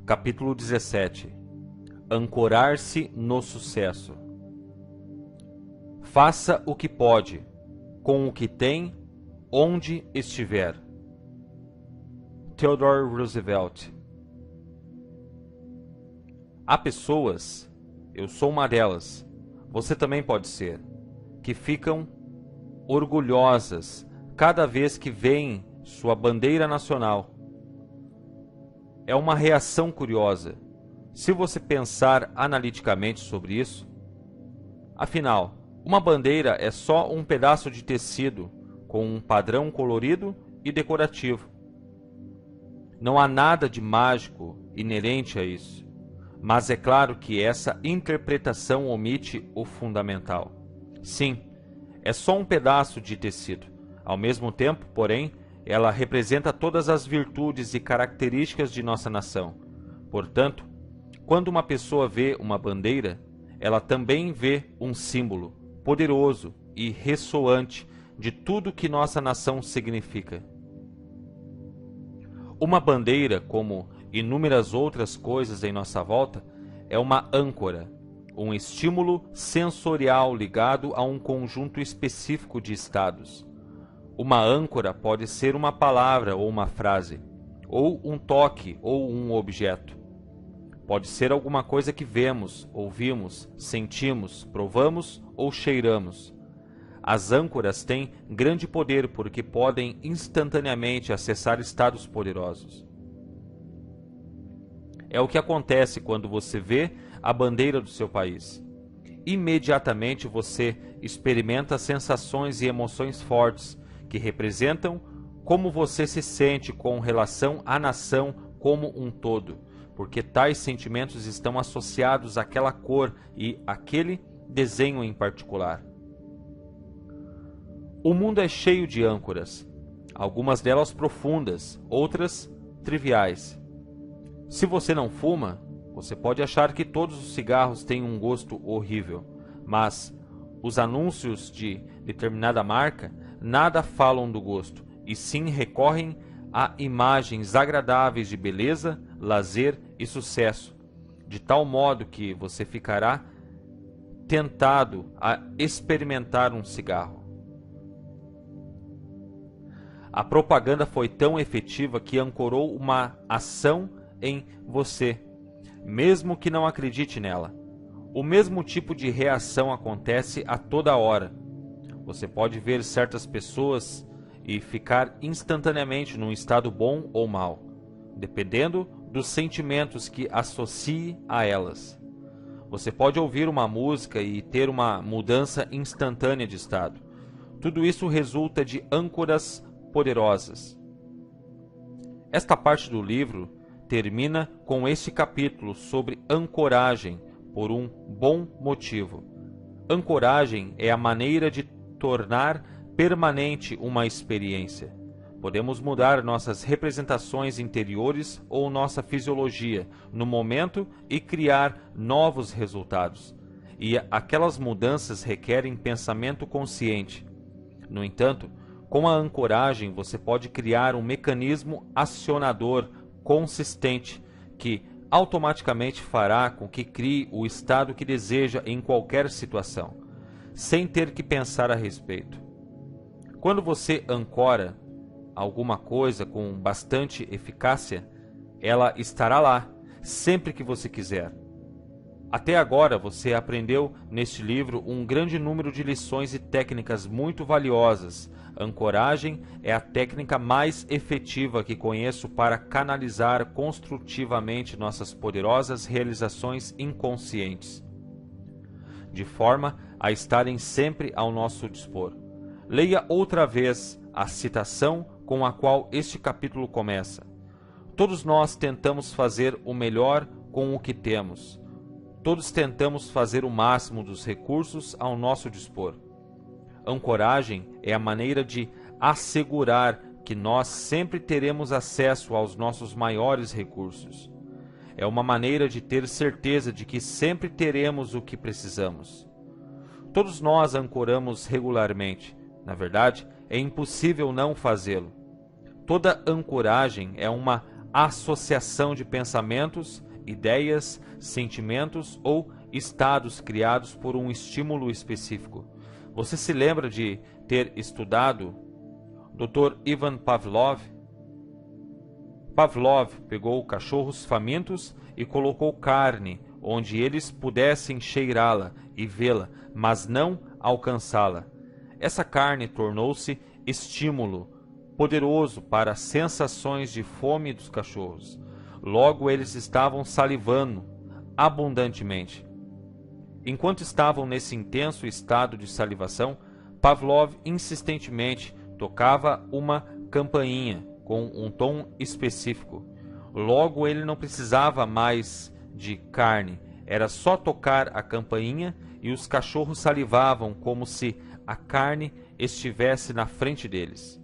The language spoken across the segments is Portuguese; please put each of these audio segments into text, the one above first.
Capítulo 17. Ancorar-se no sucesso. Faça o que pode, com o que tem, onde estiver. Theodore Roosevelt. Há pessoas, eu sou uma delas, você também pode ser, que ficam orgulhosas cada vez que veem sua bandeira nacional. É uma reação curiosa, se você pensar analiticamente sobre isso. Afinal, uma bandeira é só um pedaço de tecido com um padrão colorido e decorativo. Não há nada de mágico inerente a isso, mas é claro que essa interpretação omite o fundamental. Sim, é só um pedaço de tecido. Ao mesmo tempo, porém, ela representa todas as virtudes e características de nossa nação. Portanto, quando uma pessoa vê uma bandeira, ela também vê um símbolo poderoso e ressoante de tudo que nossa nação significa. Uma bandeira, como inúmeras outras coisas em nossa volta, é uma âncora, um estímulo sensorial ligado a um conjunto específico de estados. Uma âncora pode ser uma palavra ou uma frase, ou um toque ou um objeto. Pode ser alguma coisa que vemos, ouvimos, sentimos, provamos ou cheiramos. As âncoras têm grande poder porque podem instantaneamente acessar estados poderosos. É o que acontece quando você vê a bandeira do seu país. Imediatamente você experimenta sensações e emoções fortes que representam como você se sente com relação à nação como um todo, porque tais sentimentos estão associados àquela cor e àquele desenho em particular. O mundo é cheio de âncoras, algumas delas profundas, outras triviais. Se você não fuma, você pode achar que todos os cigarros têm um gosto horrível, mas os anúncios de determinada marca nada falam do gosto, e sim recorrem a imagens agradáveis de beleza, lazer e sucesso, de tal modo que você ficará tentado a experimentar um cigarro. A propaganda foi tão efetiva que ancorou uma ação em você, mesmo que não acredite nela. O mesmo tipo de reação acontece a toda hora. Você pode ver certas pessoas e ficar instantaneamente num estado bom ou mau, dependendo dos sentimentos que associe a elas. Você pode ouvir uma música e ter uma mudança instantânea de estado. Tudo isso resulta de âncoras poderosas. Esta parte do livro termina com este capítulo sobre ancoragem por um bom motivo. Ancoragem é a maneira de tornar permanente uma experiência. Podemos mudar nossas representações interiores ou nossa fisiologia no momento e criar novos resultados. E aquelas mudanças requerem pensamento consciente. No entanto, com a ancoragem você pode criar um mecanismo acionador consistente que automaticamente fará com que crie o estado que deseja em qualquer situação, sem ter que pensar a respeito. Quando você ancora alguma coisa com bastante eficácia, ela estará lá, sempre que você quiser. Até agora você aprendeu neste livro um grande número de lições e técnicas muito valiosas. Ancoragem é a técnica mais efetiva que conheço para canalizar construtivamente nossas poderosas realizações inconscientes, de forma a estarem sempre ao nosso dispor. Leia outra vez a citação com a qual este capítulo começa. Todos nós tentamos fazer o melhor com o que temos. Todos tentamos fazer o máximo dos recursos ao nosso dispor. Ancoragem é a maneira de assegurar que nós sempre teremos acesso aos nossos maiores recursos. É uma maneira de ter certeza de que sempre teremos o que precisamos. Todos nós ancoramos regularmente. Na verdade, é impossível não fazê-lo. Toda ancoragem é uma associação de pensamentos, ideias, sentimentos ou estados criados por um estímulo específico. Você se lembra de ter estudado Dr. Ivan Pavlov? Pavlov pegou cachorros famintos e colocou carne onde eles pudessem cheirá-la e vê-la, mas não alcançá-la. Essa carne tornou-se estímulo poderoso para as sensações de fome dos cachorros. Logo eles estavam salivando abundantemente. Enquanto estavam nesse intenso estado de salivação, Pavlov insistentemente tocava uma campainha com um tom específico. Logo ele não precisava mais de carne, era só tocar a campainha e os cachorros salivavam como se a carne estivesse na frente deles.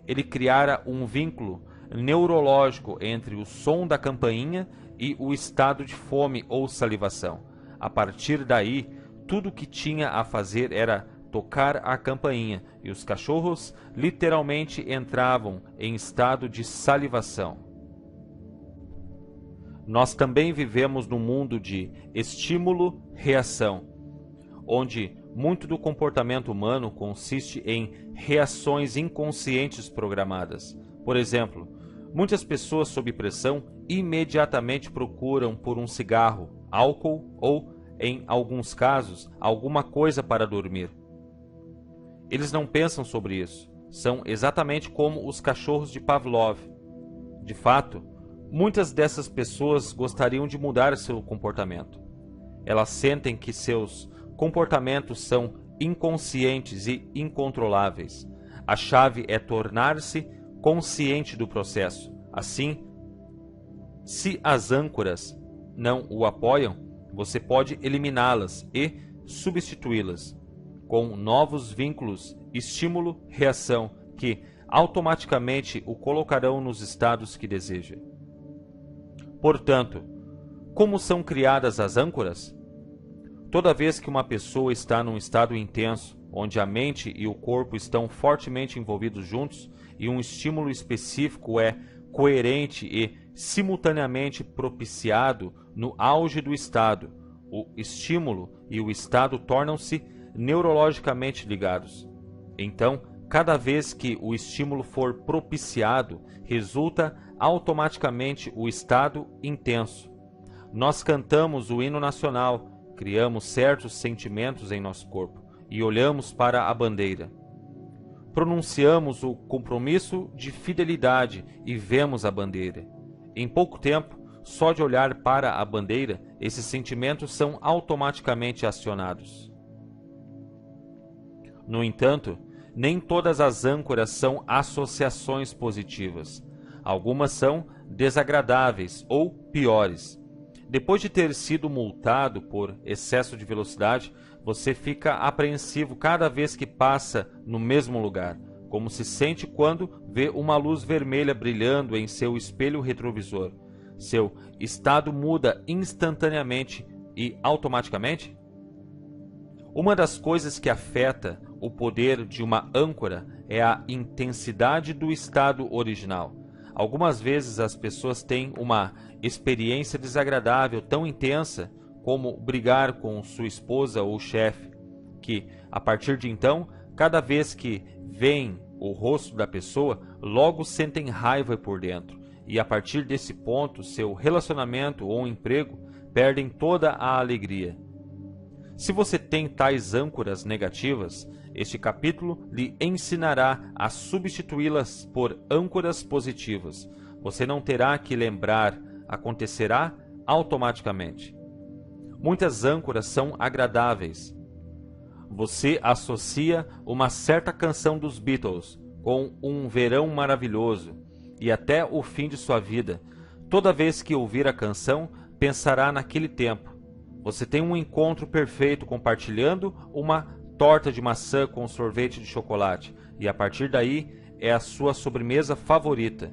Ele criara um vínculo neurológico entre o som da campainha e o estado de fome ou salivação. A partir daí, tudo o que tinha a fazer era tocar a campainha e os cachorros literalmente entravam em estado de salivação. Nós também vivemos num mundo de estímulo-reação, onde muito do comportamento humano consiste em reações inconscientes programadas. Por exemplo, muitas pessoas sob pressão imediatamente procuram por um cigarro, álcool ou, em alguns casos, alguma coisa para dormir. Eles não pensam sobre isso. São exatamente como os cachorros de Pavlov. De fato, muitas dessas pessoas gostariam de mudar seu comportamento. Elas sentem que seus comportamentos são inconscientes e incontroláveis. A chave é tornar-se consciente do processo. Assim, se as âncoras não o apoiam, você pode eliminá-las e substituí-las com novos vínculos estímulo-reação que automaticamente o colocarão nos estados que deseja. Portanto, como são criadas as âncoras? Toda vez que uma pessoa está num estado intenso, onde a mente e o corpo estão fortemente envolvidos juntos e um estímulo específico é coerente e simultaneamente propiciado no auge do estado, o estímulo e o estado tornam-se neurologicamente ligados. Então, cada vez que o estímulo for propiciado, resulta automaticamente o estado intenso. Nós cantamos o hino nacional, criamos certos sentimentos em nosso corpo e olhamos para a bandeira. Pronunciamos o compromisso de fidelidade e vemos a bandeira. Em pouco tempo, só de olhar para a bandeira, esses sentimentos são automaticamente acionados. No entanto, nem todas as âncoras são associações positivas. Algumas são desagradáveis ou piores. Depois de ter sido multado por excesso de velocidade, você fica apreensivo cada vez que passa no mesmo lugar, como se sente quando vê uma luz vermelha brilhando em seu espelho retrovisor. Seu estado muda instantaneamente e automaticamente? Uma das coisas que afeta o poder de uma âncora é a intensidade do estado original. Algumas vezes as pessoas têm uma experiência desagradável tão intensa como brigar com sua esposa ou chefe, que, a partir de então, cada vez que veem o rosto da pessoa, logo sentem raiva por dentro, e a partir desse ponto, seu relacionamento ou emprego perdem toda a alegria. Se você tem tais âncoras negativas, este capítulo lhe ensinará a substituí-las por âncoras positivas. Você não terá que lembrar, acontecerá automaticamente. Muitas âncoras são agradáveis. Você associa uma certa canção dos Beatles com um verão maravilhoso e até o fim de sua vida. Toda vez que ouvir a canção, pensará naquele tempo. Você tem um encontro perfeito compartilhando uma torta de maçã com sorvete de chocolate e a partir daí é a sua sobremesa favorita.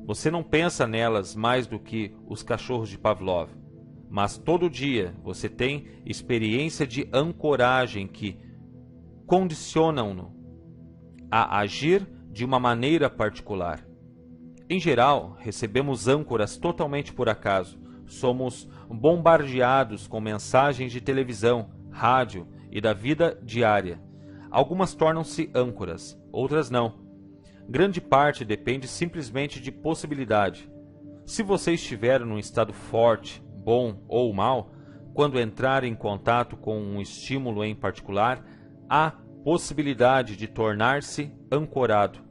Você não pensa nelas mais do que os cachorros de Pavlov, mas todo dia você tem experiência de ancoragem que condicionam-no a agir de uma maneira particular. Em geral, recebemos âncoras totalmente por acaso. Somos bombardeados com mensagens de televisão, rádio e da vida diária. Algumas tornam-se âncoras, outras não. Grande parte depende simplesmente de possibilidade. Se você estiver num estado forte, bom ou mau, quando entrar em contato com um estímulo em particular, há possibilidade de tornar-se ancorado.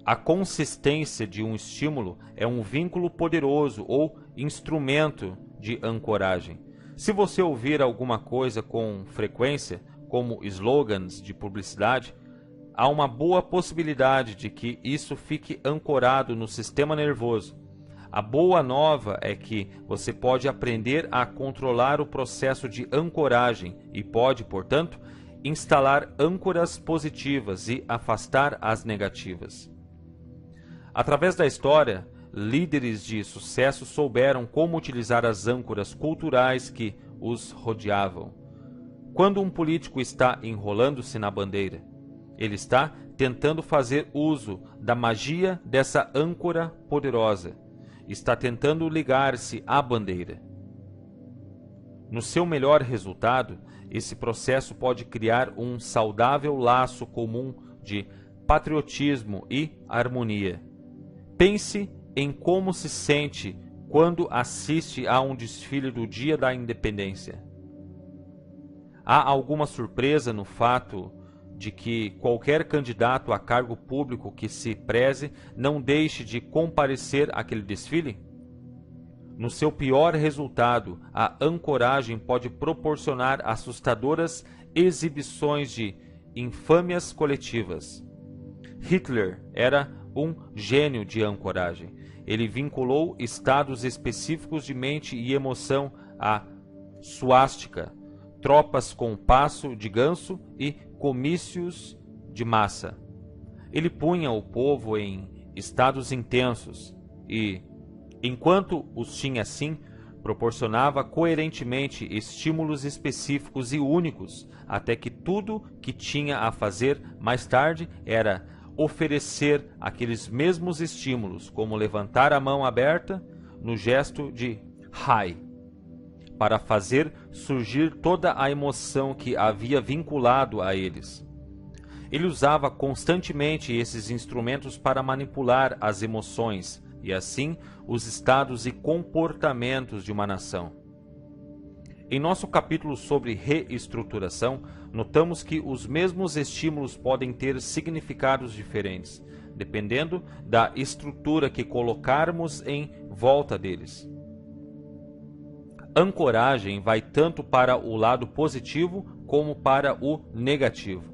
A consistência de um estímulo é um vínculo poderoso ou instrumento de ancoragem. Se você ouvir alguma coisa com frequência, como slogans de publicidade, há uma boa possibilidade de que isso fique ancorado no sistema nervoso. A boa nova é que você pode aprender a controlar o processo de ancoragem e pode, portanto, instalar âncoras positivas e afastar as negativas. Através da história, líderes de sucesso souberam como utilizar as âncoras culturais que os rodeavam. Quando um político está enrolando-se na bandeira, ele está tentando fazer uso da magia dessa âncora poderosa. Está tentando ligar-se à bandeira. No seu melhor resultado, esse processo pode criar um saudável laço comum de patriotismo e harmonia. Pense em como se sente quando assiste a um desfile do Dia da Independência. Há alguma surpresa no fato de que qualquer candidato a cargo público que se preze não deixe de comparecer àquele desfile? No seu pior resultado, a ancoragem pode proporcionar assustadoras exibições de infâmias coletivas. Hitler era um gênio de ancoragem. Ele vinculou estados específicos de mente e emoção à suástica, tropas com passo de ganso e comícios de massa. Ele punha o povo em estados intensos e, enquanto os tinha assim, proporcionava coerentemente estímulos específicos e únicos, até que tudo que tinha a fazer mais tarde era oferecer aqueles mesmos estímulos, como levantar a mão aberta no gesto de Hai, para fazer surgir toda a emoção que havia vinculado a eles. Ele usava constantemente esses instrumentos para manipular as emoções e, assim, os estados e comportamentos de uma nação. Em nosso capítulo sobre reestruturação, notamos que os mesmos estímulos podem ter significados diferentes, dependendo da estrutura que colocarmos em volta deles. Ancoragem vai tanto para o lado positivo como para o negativo.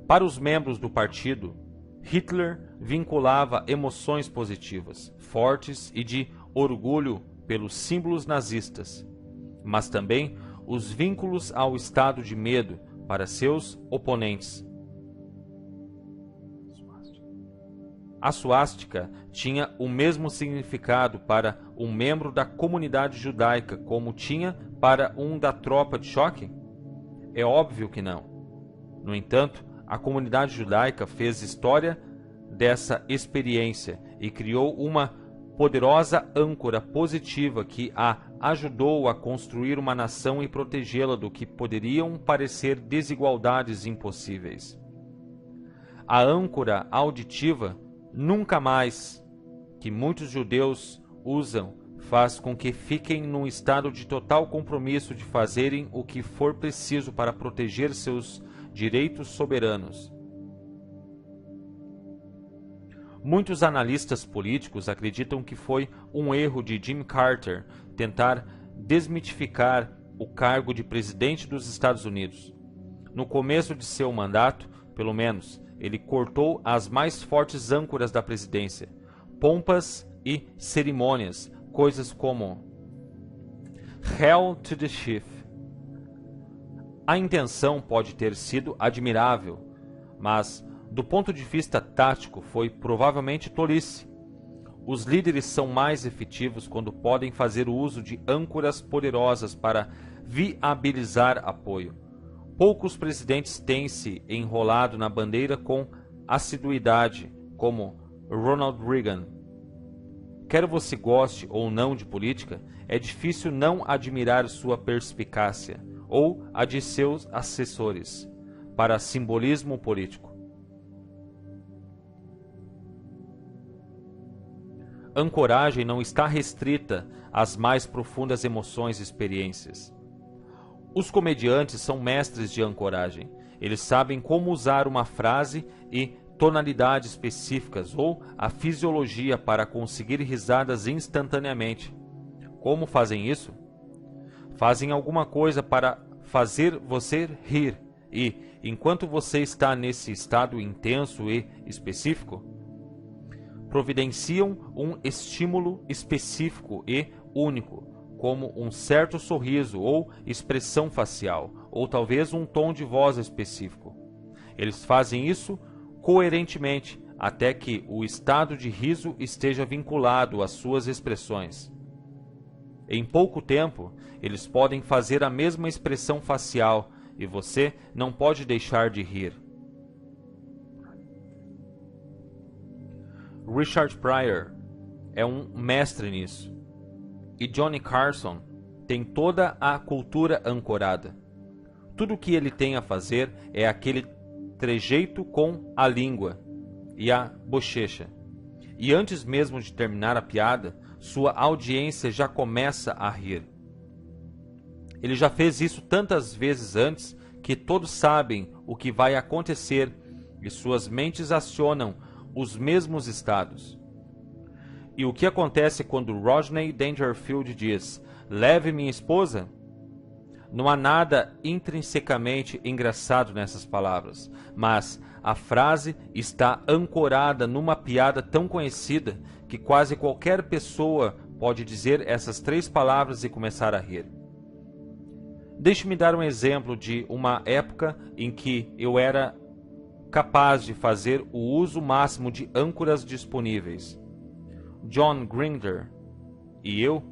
Para os membros do partido, Hitler vinculava emoções positivas, fortes e de orgulho pelos símbolos nazistas, mas também os vínculos ao estado de medo para seus oponentes. A suástica tinha o mesmo significado para um membro da comunidade judaica como tinha para um da tropa de choque? É óbvio que não. No entanto, a comunidade judaica fez história dessa experiência e criou uma poderosa âncora positiva que a ajudou a construir uma nação e protegê-la do que poderiam parecer desigualdades impossíveis. A âncora auditiva nunca mais, que muitos judeus usam, faz com que fiquem num estado de total compromisso de fazerem o que for preciso para proteger seus direitos soberanos. Muitos analistas políticos acreditam que foi um erro de Jimmy Carter tentar desmitificar o cargo de presidente dos Estados Unidos. No começo de seu mandato, pelo menos, ele cortou as mais fortes âncoras da presidência, pompas e cerimônias, coisas como Hail to the Chief. A intenção pode ter sido admirável, mas, do ponto de vista tático, foi provavelmente tolice. Os líderes são mais efetivos quando podem fazer uso de âncoras poderosas para viabilizar apoio. Poucos presidentes têm se enrolado na bandeira com assiduidade, como Ronald Reagan. Quer você goste ou não de política, é difícil não admirar sua perspicácia, ou a de seus assessores, para simbolismo político. Ancoragem não está restrita às mais profundas emoções e experiências. Os comediantes são mestres de ancoragem. Eles sabem como usar uma frase e tonalidades específicas ou a fisiologia para conseguir risadas instantaneamente. Como fazem isso? Fazem alguma coisa para fazer você rir e, enquanto você está nesse estado intenso e específico, providenciam um estímulo específico e único, como um certo sorriso ou expressão facial, ou talvez um tom de voz específico. Eles fazem isso coerentemente, até que o estado de riso esteja vinculado às suas expressões. Em pouco tempo, eles podem fazer a mesma expressão facial e você não pode deixar de rir. Richard Pryor é um mestre nisso. E Johnny Carson tem toda a cultura ancorada. Tudo o que ele tem a fazer é aquele trejeito com a língua e a bochecha. E antes mesmo de terminar a piada, sua audiência já começa a rir. Ele já fez isso tantas vezes antes que todos sabem o que vai acontecer e suas mentes acionam os mesmos estados. E o que acontece quando Rodney Dangerfield diz: "Leve minha esposa"? Não há nada intrinsecamente engraçado nessas palavras, mas a frase está ancorada numa piada tão conhecida que quase qualquer pessoa pode dizer essas 3 palavras e começar a rir. Deixe-me dar um exemplo de uma época em que eu era capaz de fazer o uso máximo de âncoras disponíveis. John Grinder e eu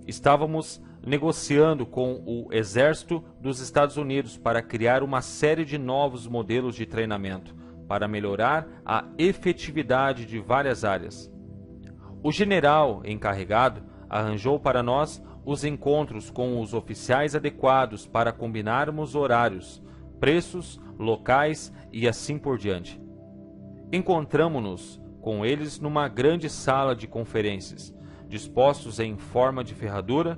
estávamos negociando com o Exército dos Estados Unidos para criar uma série de novos modelos de treinamento para melhorar a efetividade de várias áreas. O general encarregado arranjou para nós os encontros com os oficiais adequados para combinarmos horários, preços, locais e assim por diante. Encontramo-nos com eles numa grande sala de conferências, dispostos em forma de ferradura.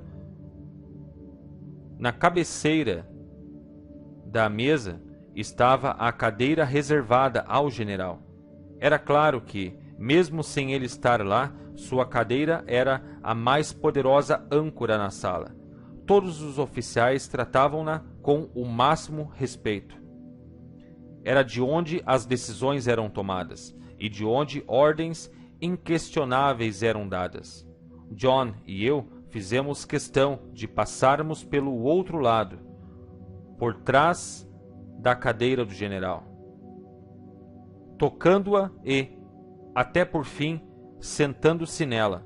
Na cabeceira da mesa estava a cadeira reservada ao general. Era claro que, mesmo sem ele estar lá, sua cadeira era a mais poderosa âncora na sala. Todos os oficiais tratavam-na com o máximo respeito. Era de onde as decisões eram tomadas e de onde ordens inquestionáveis eram dadas. John e eu fizemos questão de passarmos pelo outro lado, por trás da cadeira do general, tocando-a e, até por fim, sentando-se nela.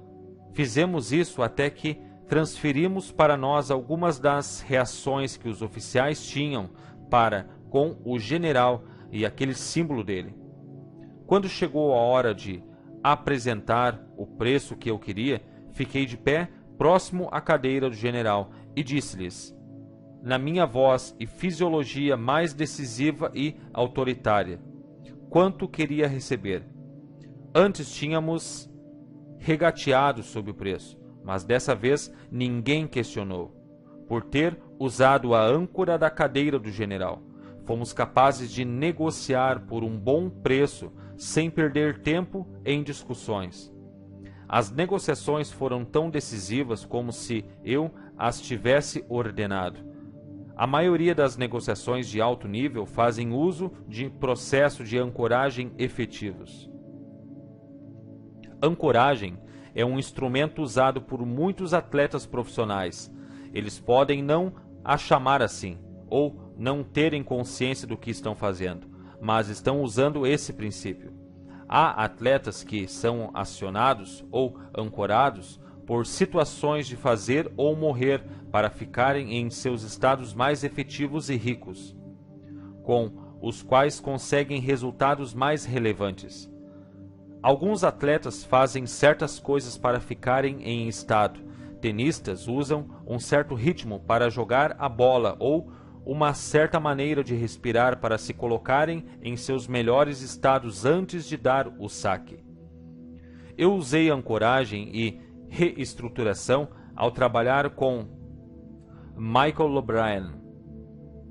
Fizemos isso até que transferimos para nós algumas das reações que os oficiais tinham para com o general e aquele símbolo dele. Quando chegou a hora de apresentar o preço que eu queria, fiquei de pé próximo à cadeira do general e disse-lhes, na minha voz e fisiologia mais decisiva e autoritária, quanto queria receber. Antes tínhamos regateado sobre o preço, mas dessa vez ninguém questionou. Por ter usado a âncora da cadeira do general, fomos capazes de negociar por um bom preço sem perder tempo em discussões. As negociações foram tão decisivas como se eu as tivesse ordenado. A maioria das negociações de alto nível fazem uso de processos de ancoragem efetivos. Ancoragem é um instrumento usado por muitos atletas profissionais. Eles podem não a chamar assim, ou não terem consciência do que estão fazendo, mas estão usando esse princípio. Há atletas que são acionados ou ancorados por situações de fazer ou morrer para ficarem em seus estados mais efetivos e ricos, com os quais conseguem resultados mais relevantes. Alguns atletas fazem certas coisas para ficarem em estado. Tenistas usam um certo ritmo para jogar a bola ou uma certa maneira de respirar para se colocarem em seus melhores estados antes de dar o saque. Eu usei ancoragem e reestruturação ao trabalhar com Michael O'Brien,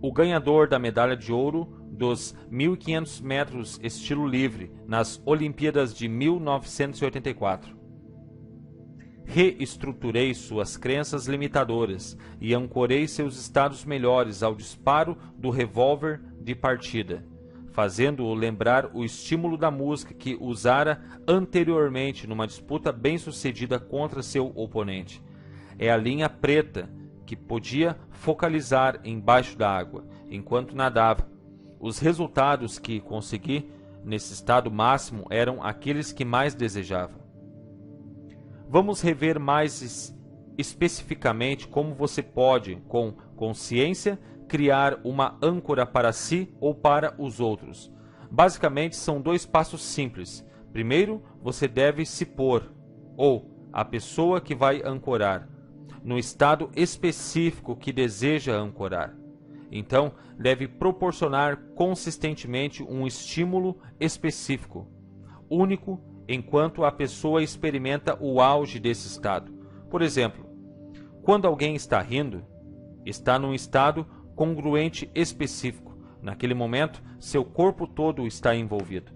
o ganhador da medalha de ouro dos 1.500 metros estilo livre nas Olimpíadas de 1984. Reestruturei suas crenças limitadoras e ancorei seus estados melhores ao disparo do revólver de partida, fazendo-o lembrar o estímulo da música que usara anteriormente numa disputa bem-sucedida contra seu oponente. É a linha preta que podia focalizar embaixo da água, enquanto nadava. Os resultados que consegui nesse estado máximo eram aqueles que mais desejava. Vamos rever mais especificamente como você pode, com consciência, criar uma âncora para si ou para os outros. Basicamente, são 2 passos simples. Primeiro, você deve se pôr, ou a pessoa que vai ancorar, no estado específico que deseja ancorar. Então, deve proporcionar consistentemente um estímulo específico, único, enquanto a pessoa experimenta o auge desse estado. Por exemplo, quando alguém está rindo, está num estado congruente específico. Naquele momento, seu corpo todo está envolvido.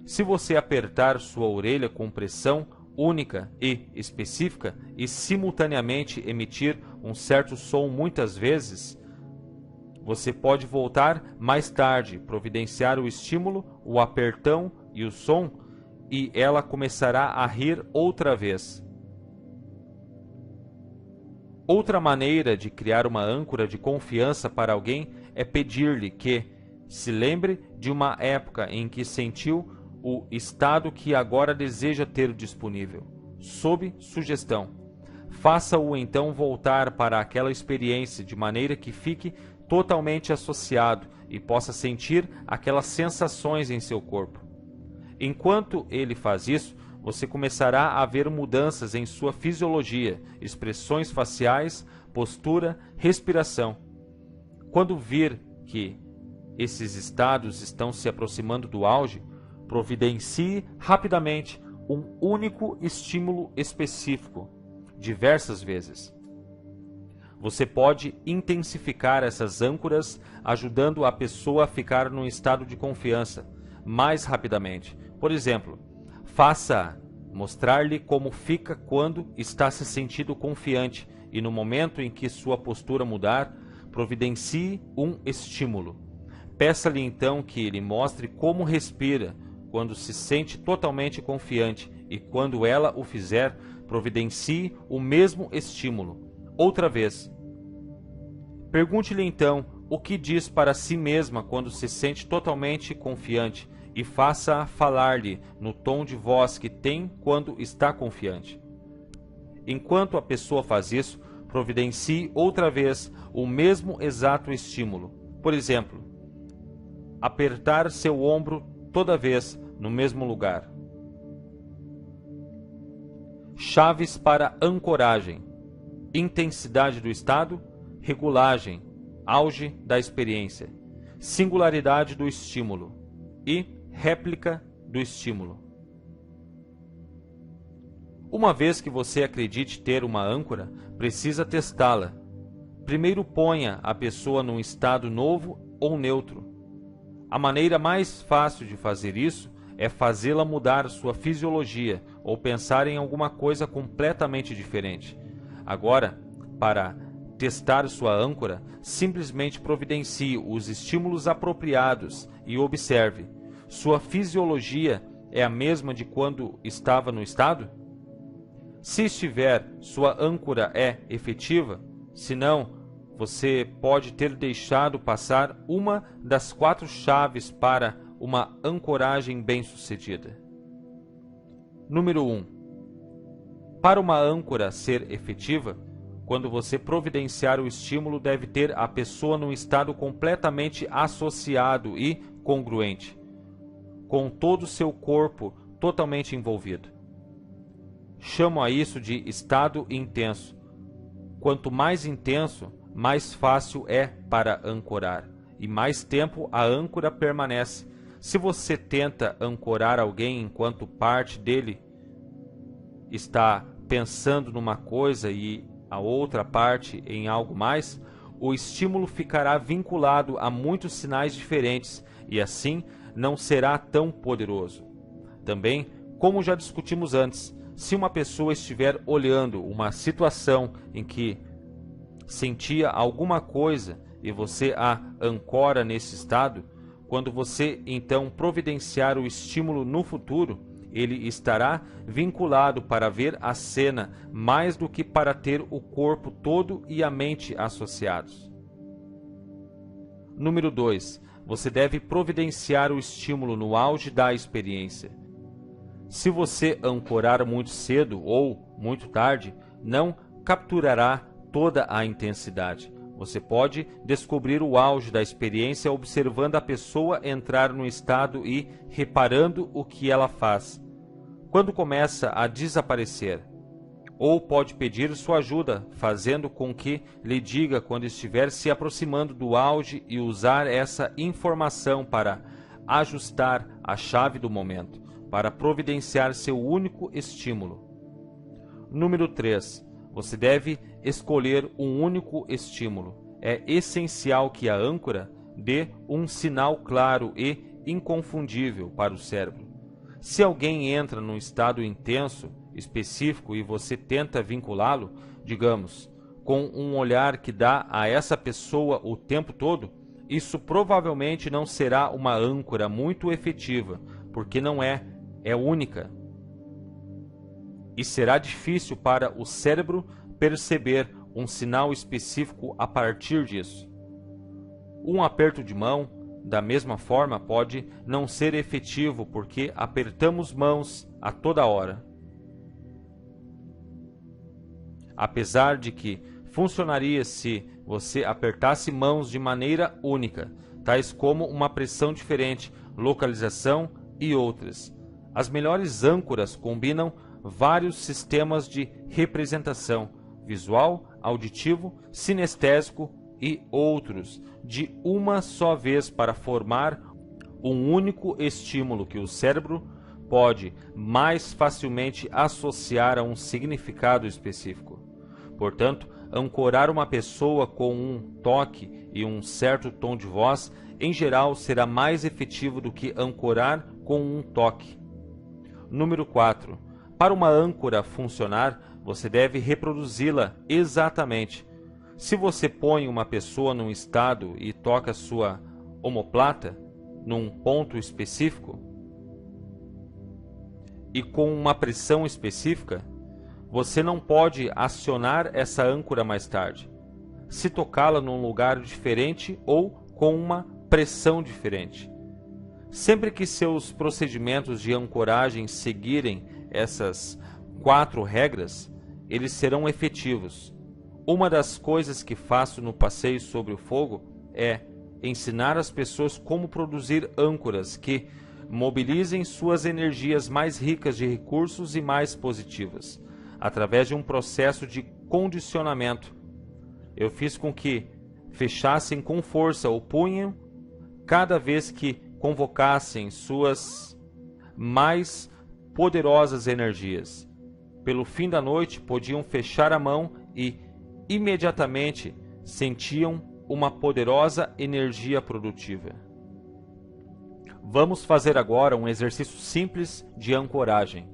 Se você apertar sua orelha com pressão única e específica e simultaneamente emitir um certo som muitas vezes, você pode voltar mais tarde, providenciar o estímulo, o apertão e o som, e ela começará a rir outra vez. Outra maneira de criar uma âncora de confiança para alguém é pedir-lhe que se lembre de uma época em que sentiu o estado que agora deseja ter disponível, sob sugestão. Faça-o então voltar para aquela experiência de maneira que fique totalmente associado e possa sentir aquelas sensações em seu corpo. Enquanto ele faz isso, você começará a ver mudanças em sua fisiologia, expressões faciais, postura, respiração. Quando vir que esses estados estão se aproximando do auge, providencie rapidamente um único estímulo específico, diversas vezes. Você pode intensificar essas âncoras, ajudando a pessoa a ficar num estado de confiança mais rapidamente. Por exemplo, faça mostrar-lhe como fica quando está se sentindo confiante e no momento em que sua postura mudar, providencie um estímulo. Peça-lhe então que lhe mostre como respira quando se sente totalmente confiante e quando ela o fizer, providencie o mesmo estímulo. Outra vez. Pergunte-lhe então o que diz para si mesma quando se sente totalmente confiante e faça-a falar-lhe no tom de voz que tem quando está confiante. Enquanto a pessoa faz isso, providencie outra vez o mesmo exato estímulo. Por exemplo, apertar seu ombro toda vez no mesmo lugar. Chaves para ancoragem: intensidade do estado, regulagem, auge da experiência, singularidade do estímulo e réplica do estímulo. Uma vez que você acredite ter uma âncora, precisa testá-la. Primeiro ponha a pessoa num estado novo ou neutro. A maneira mais fácil de fazer isso é fazê-la mudar sua fisiologia ou pensar em alguma coisa completamente diferente. Agora, para testar sua âncora, simplesmente providencie os estímulos apropriados e observe. Sua fisiologia é a mesma de quando estava no estado? Se estiver, sua âncora é efetiva? Se não, você pode ter deixado passar uma das 4 chaves para uma ancoragem bem-sucedida. Número 1. Para uma âncora ser efetiva, quando você providenciar o estímulo, deve ter a pessoa num estado completamente associado e congruente, com todo o seu corpo totalmente envolvido. Chamo a isso de estado intenso. Quanto mais intenso, mais fácil é para ancorar, e mais tempo a âncora permanece. Se você tenta ancorar alguém enquanto parte dele está pensando numa coisa e a outra parte em algo mais, o estímulo ficará vinculado a muitos sinais diferentes e assim não será tão poderoso. Também, como já discutimos antes, se uma pessoa estiver olhando uma situação em que sentia alguma coisa e você a ancora nesse estado, quando você então providenciar o estímulo no futuro, ele estará vinculado para ver a cena mais do que para ter o corpo todo e a mente associados. Número 2. Você deve providenciar o estímulo no auge da experiência. Se você ancorar muito cedo ou muito tarde, não capturará toda a intensidade. Você pode descobrir o auge da experiência observando a pessoa entrar no estado e reparando o que ela faz, quando começa a desaparecer. Ou pode pedir sua ajuda, fazendo com que lhe diga quando estiver se aproximando do auge e usar essa informação para ajustar a chave do momento, para providenciar seu único estímulo. Número 3. Você deve escolher um único estímulo. É essencial que a âncora dê um sinal claro e inconfundível para o cérebro. Se alguém entra num estado intenso, específico e você tenta vinculá-lo, digamos, com um olhar que dá a essa pessoa o tempo todo, isso provavelmente não será uma âncora muito efetiva, porque não é única. E será difícil para o cérebro perceber um sinal específico a partir disso. Um aperto de mão, da mesma forma, pode não ser efetivo porque apertamos mãos a toda hora. Apesar de que funcionaria se você apertasse mãos de maneira única, tais como uma pressão diferente, localização e outras. As melhores âncoras combinam vários sistemas de representação, visual, auditivo, sinestésico e outros, de uma só vez para formar um único estímulo que o cérebro pode mais facilmente associar a um significado específico. Portanto, ancorar uma pessoa com um toque e um certo tom de voz, em geral, será mais efetivo do que ancorar com um toque. Número 4. Para uma âncora funcionar, você deve reproduzi-la exatamente. Se você põe uma pessoa num estado e toca sua omoplata num ponto específico e com uma pressão específica, você não pode acionar essa âncora mais tarde. Se tocá-la num lugar diferente ou com uma pressão diferente. Sempre que seus procedimentos de ancoragem seguirem essas 4 regras, eles serão efetivos. Uma das coisas que faço no passeio sobre o fogo é ensinar as pessoas como produzir âncoras que mobilizem suas energias mais ricas de recursos e mais positivas, através de um processo de condicionamento. Eu fiz com que fechassem com força o punho cada vez que convocassem suas mais poderosas energias. Pelo fim da noite, podiam fechar a mão e imediatamente sentiam uma poderosa energia produtiva. Vamos fazer agora um exercício simples de ancoragem.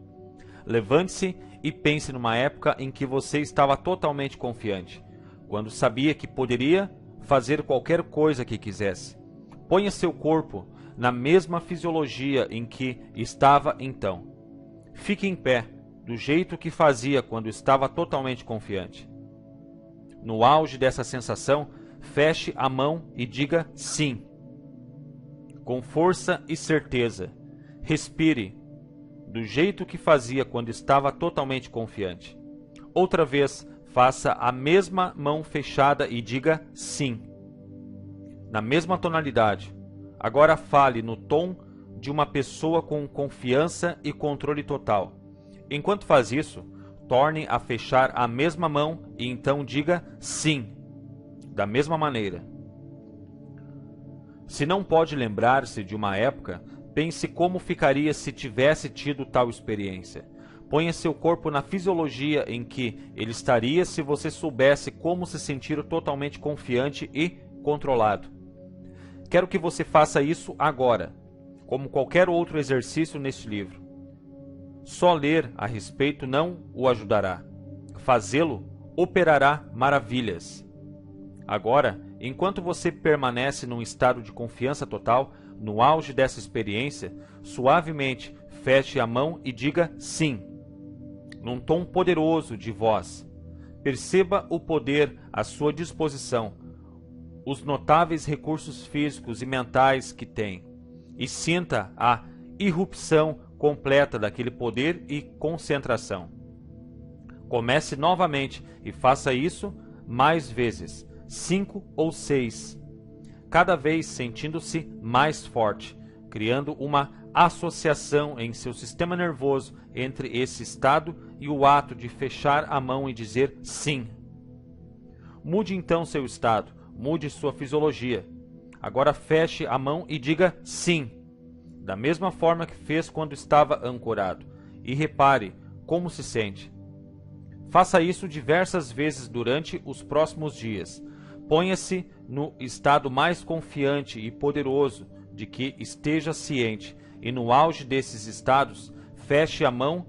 Levante-se e pense numa época em que você estava totalmente confiante, quando sabia que poderia fazer qualquer coisa que quisesse. Ponha seu corpo na mesma fisiologia em que estava então. Fique em pé, do jeito que fazia quando estava totalmente confiante. No auge dessa sensação, feche a mão e diga sim. Com força e certeza. Respire, do jeito que fazia quando estava totalmente confiante. Outra vez, faça a mesma mão fechada e diga sim. Na mesma tonalidade. Agora fale no tom de uma pessoa com confiança e controle total. Enquanto faz isso, torne a fechar a mesma mão e então diga sim, da mesma maneira. Se não pode lembrar-se de uma época, pense como ficaria se tivesse tido tal experiência. Ponha seu corpo na fisiologia em que ele estaria se você soubesse como se sentir totalmente confiante e controlado. Quero que você faça isso agora, como qualquer outro exercício neste livro. Só ler a respeito não o ajudará. Fazê-lo operará maravilhas. Agora, enquanto você permanece num estado de confiança total, no auge dessa experiência, suavemente feche a mão e diga sim, num tom poderoso de voz. Perceba o poder à sua disposição, os notáveis recursos físicos e mentais que tem, e sinta a irrupção completa daquele poder e concentração. Comece novamente e faça isso mais vezes, 5 ou 6, cada vez sentindo-se mais forte, criando uma associação em seu sistema nervoso entre esse estado e o ato de fechar a mão e dizer sim. Mude então seu estado, mude sua fisiologia. Agora feche a mão e diga sim, da mesma forma que fez quando estava ancorado, e repare como se sente. Faça isso diversas vezes durante os próximos dias. Ponha-se no estado mais confiante e poderoso de que esteja ciente, e no auge desses estados, feche a mão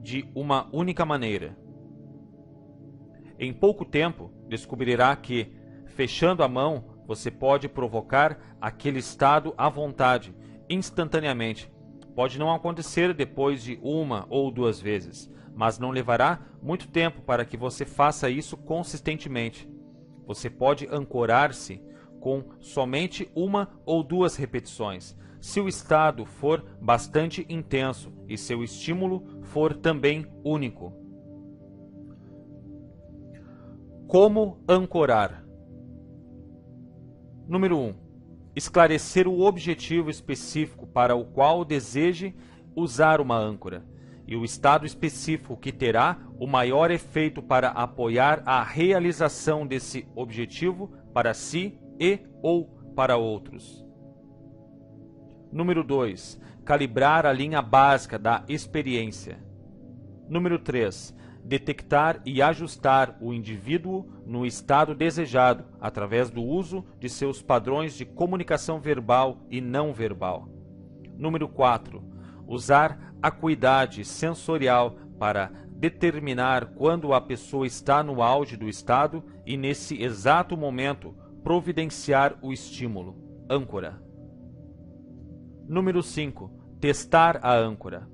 de uma única maneira. Em pouco tempo, descobrirá que, fechando a mão, você pode provocar aquele estado à vontade, instantaneamente. Pode não acontecer depois de 1 ou 2 vezes, mas não levará muito tempo para que você faça isso consistentemente. Você pode ancorar-se com somente 1 ou 2 repetições, se o estado for bastante intenso e seu estímulo for também único. Como ancorar? Número 1. Esclarecer o objetivo específico para o qual deseje usar uma âncora e o estado específico que terá o maior efeito para apoiar a realização desse objetivo para si e ou para outros. Número 2. Calibrar a linha básica da experiência. Número 3. Detectar e ajustar o indivíduo no estado desejado através do uso de seus padrões de comunicação verbal e não verbal. Número 4. Usar acuidade sensorial para determinar quando a pessoa está no auge do estado e, nesse exato momento, providenciar o estímulo, âncora. Número 5. Testar a âncora.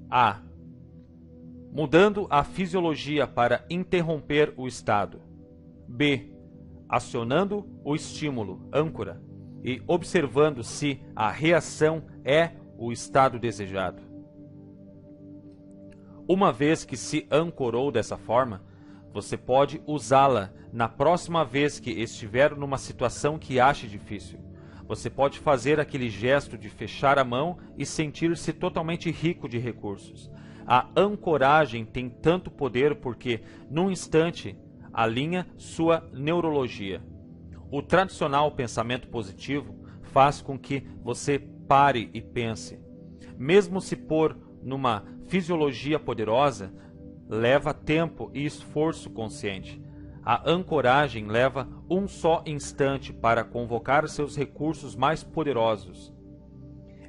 A. Mudando a fisiologia para interromper o estado. B. Acionando o estímulo, âncora, e observando se a reação é o estado desejado. Uma vez que se ancorou dessa forma, você pode usá-la na próxima vez que estiver numa situação que ache difícil. Você pode fazer aquele gesto de fechar a mão e sentir-se totalmente rico de recursos. A ancoragem tem tanto poder porque, num instante, alinha sua neurologia. O tradicional pensamento positivo faz com que você pare e pense. Mesmo se pôr numa fisiologia poderosa, leva tempo e esforço consciente. A ancoragem leva um só instante para convocar seus recursos mais poderosos.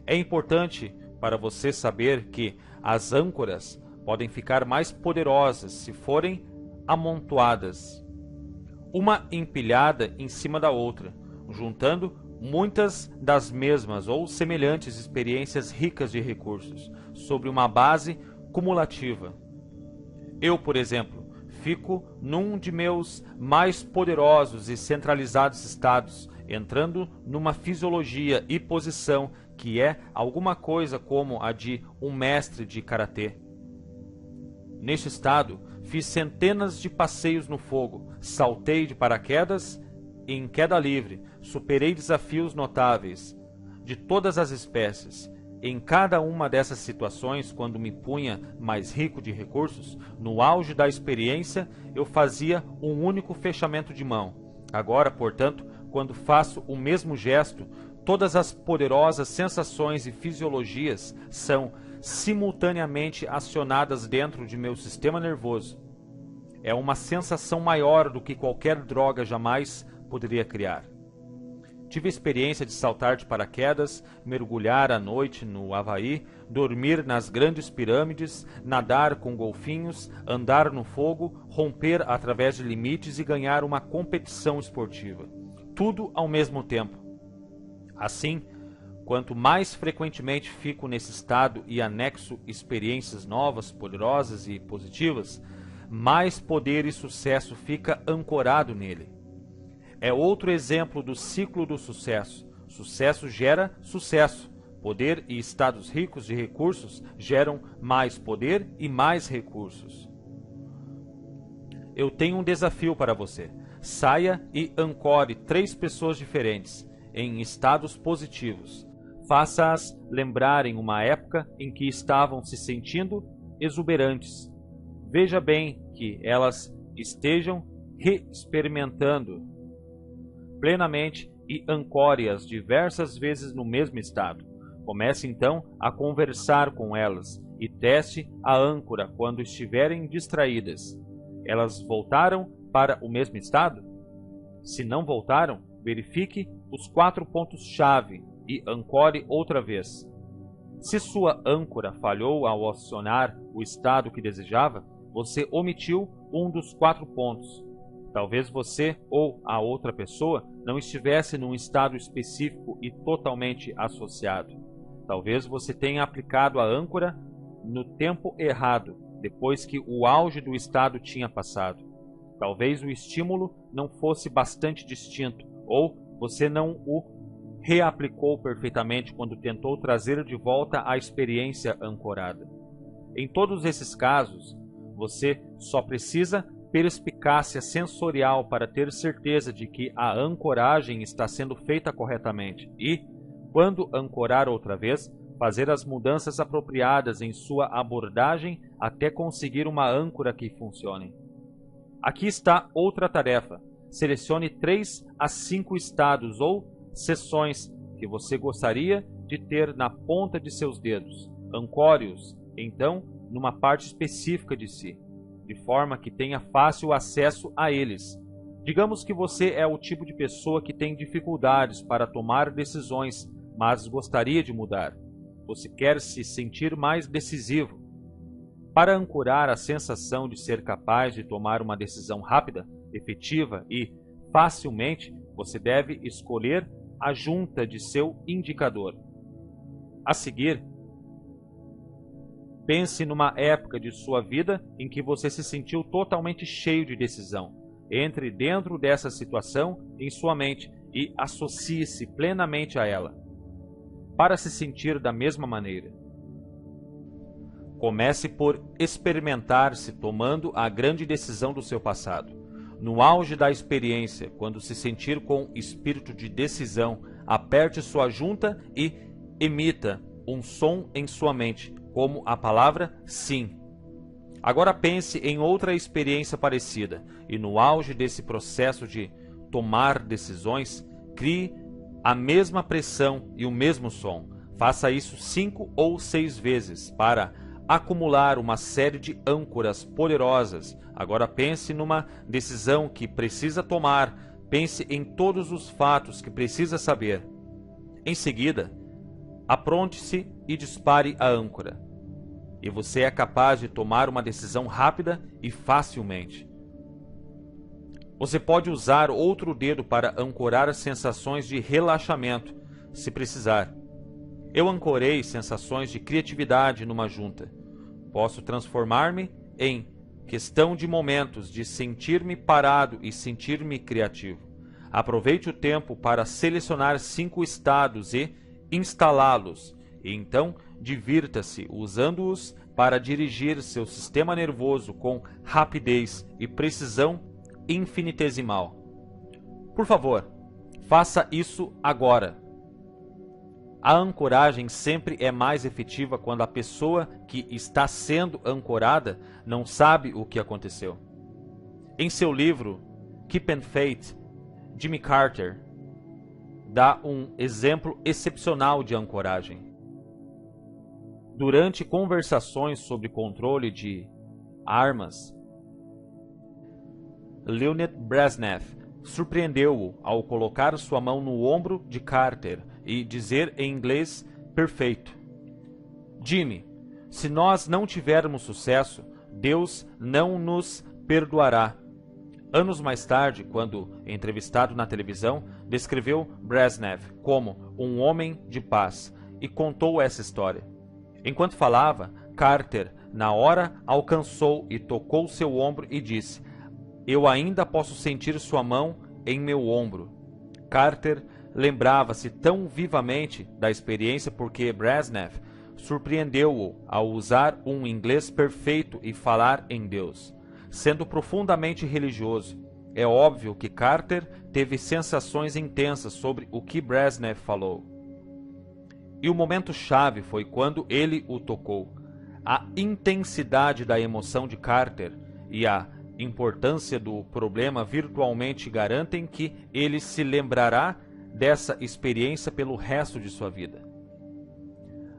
É importante para você saber que as âncoras podem ficar mais poderosas se forem amontoadas, uma empilhada em cima da outra, juntando muitas das mesmas ou semelhantes experiências ricas de recursos, sobre uma base cumulativa. Eu, por exemplo, fico num de meus mais poderosos e centralizados estados, entrando numa fisiologia e posição que é alguma coisa como a de um mestre de karatê. Neste estado, fiz centenas de passeios no fogo, saltei de paraquedas em queda livre, superei desafios notáveis de todas as espécies, em cada uma dessas situações, quando me punha mais rico de recursos, no auge da experiência, eu fazia um único fechamento de mão. Agora, portanto, quando faço o mesmo gesto, todas as poderosas sensações e fisiologias são simultaneamente acionadas dentro de meu sistema nervoso. É uma sensação maior do que qualquer droga jamais poderia criar. Tive a experiência de saltar de paraquedas, mergulhar à noite no Havaí, dormir nas grandes pirâmides, nadar com golfinhos, andar no fogo, romper através de limites e ganhar uma competição esportiva. Tudo ao mesmo tempo. Assim, quanto mais frequentemente fico nesse estado e anexo experiências novas, poderosas e positivas, mais poder e sucesso fica ancorado nele. É outro exemplo do ciclo do sucesso. Sucesso gera sucesso. Poder e estados ricos de recursos geram mais poder e mais recursos. Eu tenho um desafio para você. Saia e ancore 3 pessoas diferentes, em estados positivos. Faça-as lembrarem uma época em que estavam se sentindo exuberantes. Veja bem que elas estejam reexperimentando plenamente e ancore-as diversas vezes no mesmo estado. Comece então a conversar com elas e teste a âncora quando estiverem distraídas. Elas voltaram para o mesmo estado? Se não voltaram, verifique os 4 pontos-chave e ancore outra vez. Se sua âncora falhou ao acionar o estado que desejava, você omitiu um dos 4 pontos. Talvez você ou a outra pessoa não estivesse num estado específico e totalmente associado. Talvez você tenha aplicado a âncora no tempo errado, depois que o auge do estado tinha passado. Talvez o estímulo não fosse bastante distinto, ou você não o reaplicou perfeitamente quando tentou trazer de volta a experiência ancorada. Em todos esses casos, você só precisa perspicácia sensorial para ter certeza de que a ancoragem está sendo feita corretamente e, quando ancorar outra vez, fazer as mudanças apropriadas em sua abordagem até conseguir uma âncora que funcione. Aqui está outra tarefa. Selecione 3 a 5 estados ou seções que você gostaria de ter na ponta de seus dedos. Ancore-os, então, numa parte específica de si, de forma que tenha fácil acesso a eles. Digamos que você é o tipo de pessoa que tem dificuldades para tomar decisões, mas gostaria de mudar. Você quer se sentir mais decisivo. Para ancorar a sensação de ser capaz de tomar uma decisão rápida, efetiva e facilmente, você deve escolher a junta de seu indicador. A seguir, pense numa época de sua vida em que você se sentiu totalmente cheio de decisão. Entre dentro dessa situação em sua mente e associe-se plenamente a ela, para se sentir da mesma maneira. Comece por experimentar-se tomando a grande decisão do seu passado. No auge da experiência, quando se sentir com espírito de decisão, aperte sua junta e emita um som em sua mente, como a palavra sim. Agora pense em outra experiência parecida e no auge desse processo de tomar decisões, crie a mesma pressão e o mesmo som. Faça isso 5 ou 6 vezes para acumular uma série de âncoras poderosas. Agora pense numa decisão que precisa tomar. Pense em todos os fatos que precisa saber. Em seguida, apronte-se e dispare a âncora. E você é capaz de tomar uma decisão rápida e facilmente. Você pode usar outro dedo para ancorar as sensações de relaxamento, se precisar. Eu ancorei sensações de criatividade numa junta. Posso transformar-me em questão de momentos de sentir-me parado e sentir-me criativo. Aproveite o tempo para selecionar 5 estados e instalá-los, e então divirta-se usando-os para dirigir seu sistema nervoso com rapidez e precisão infinitesimal. Por favor, faça isso agora. A ancoragem sempre é mais efetiva quando a pessoa que está sendo ancorada não sabe o que aconteceu. Em seu livro Keeping Faith, Jimmy Carter dá um exemplo excepcional de ancoragem. Durante conversações sobre controle de armas, Leonid Brezhnev surpreendeu-o ao colocar sua mão no ombro de Carter e dizer em inglês perfeito: Jimmy, se nós não tivermos sucesso, Deus não nos perdoará. Anos mais tarde, quando entrevistado na televisão, descreveu Brezhnev como um homem de paz e contou essa história. Enquanto falava, Carter, na hora, alcançou e tocou seu ombro e disse: Eu ainda posso sentir sua mão em meu ombro. Carter lembrava-se tão vivamente da experiência porque Brezhnev surpreendeu-o ao usar um inglês perfeito e falar em Deus. Sendo profundamente religioso, é óbvio que Carter teve sensações intensas sobre o que Brezhnev falou. E o momento-chave foi quando ele o tocou. A intensidade da emoção de Carter e a importância do problema virtualmente garantem que ele se lembrará dessa experiência pelo resto de sua vida.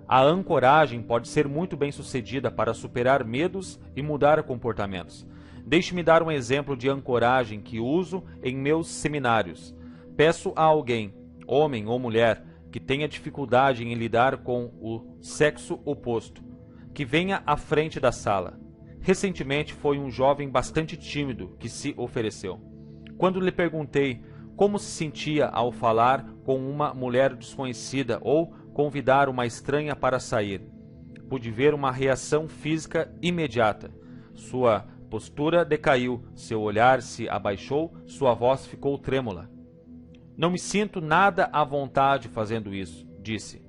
A ancoragem pode ser muito bem sucedida para superar medos e mudar comportamentos. Deixe-me dar um exemplo de ancoragem que uso em meus seminários. Peço a alguém, homem ou mulher, que tenha dificuldade em lidar com o sexo oposto, que venha à frente da sala. Recentemente foi um jovem bastante tímido que se ofereceu. Quando lhe perguntei como se sentia ao falar com uma mulher desconhecida ou convidar uma estranha para sair, pude ver uma reação física imediata. Sua postura decaiu, seu olhar se abaixou, sua voz ficou trêmula. Não me sinto nada à vontade fazendo isso, disse.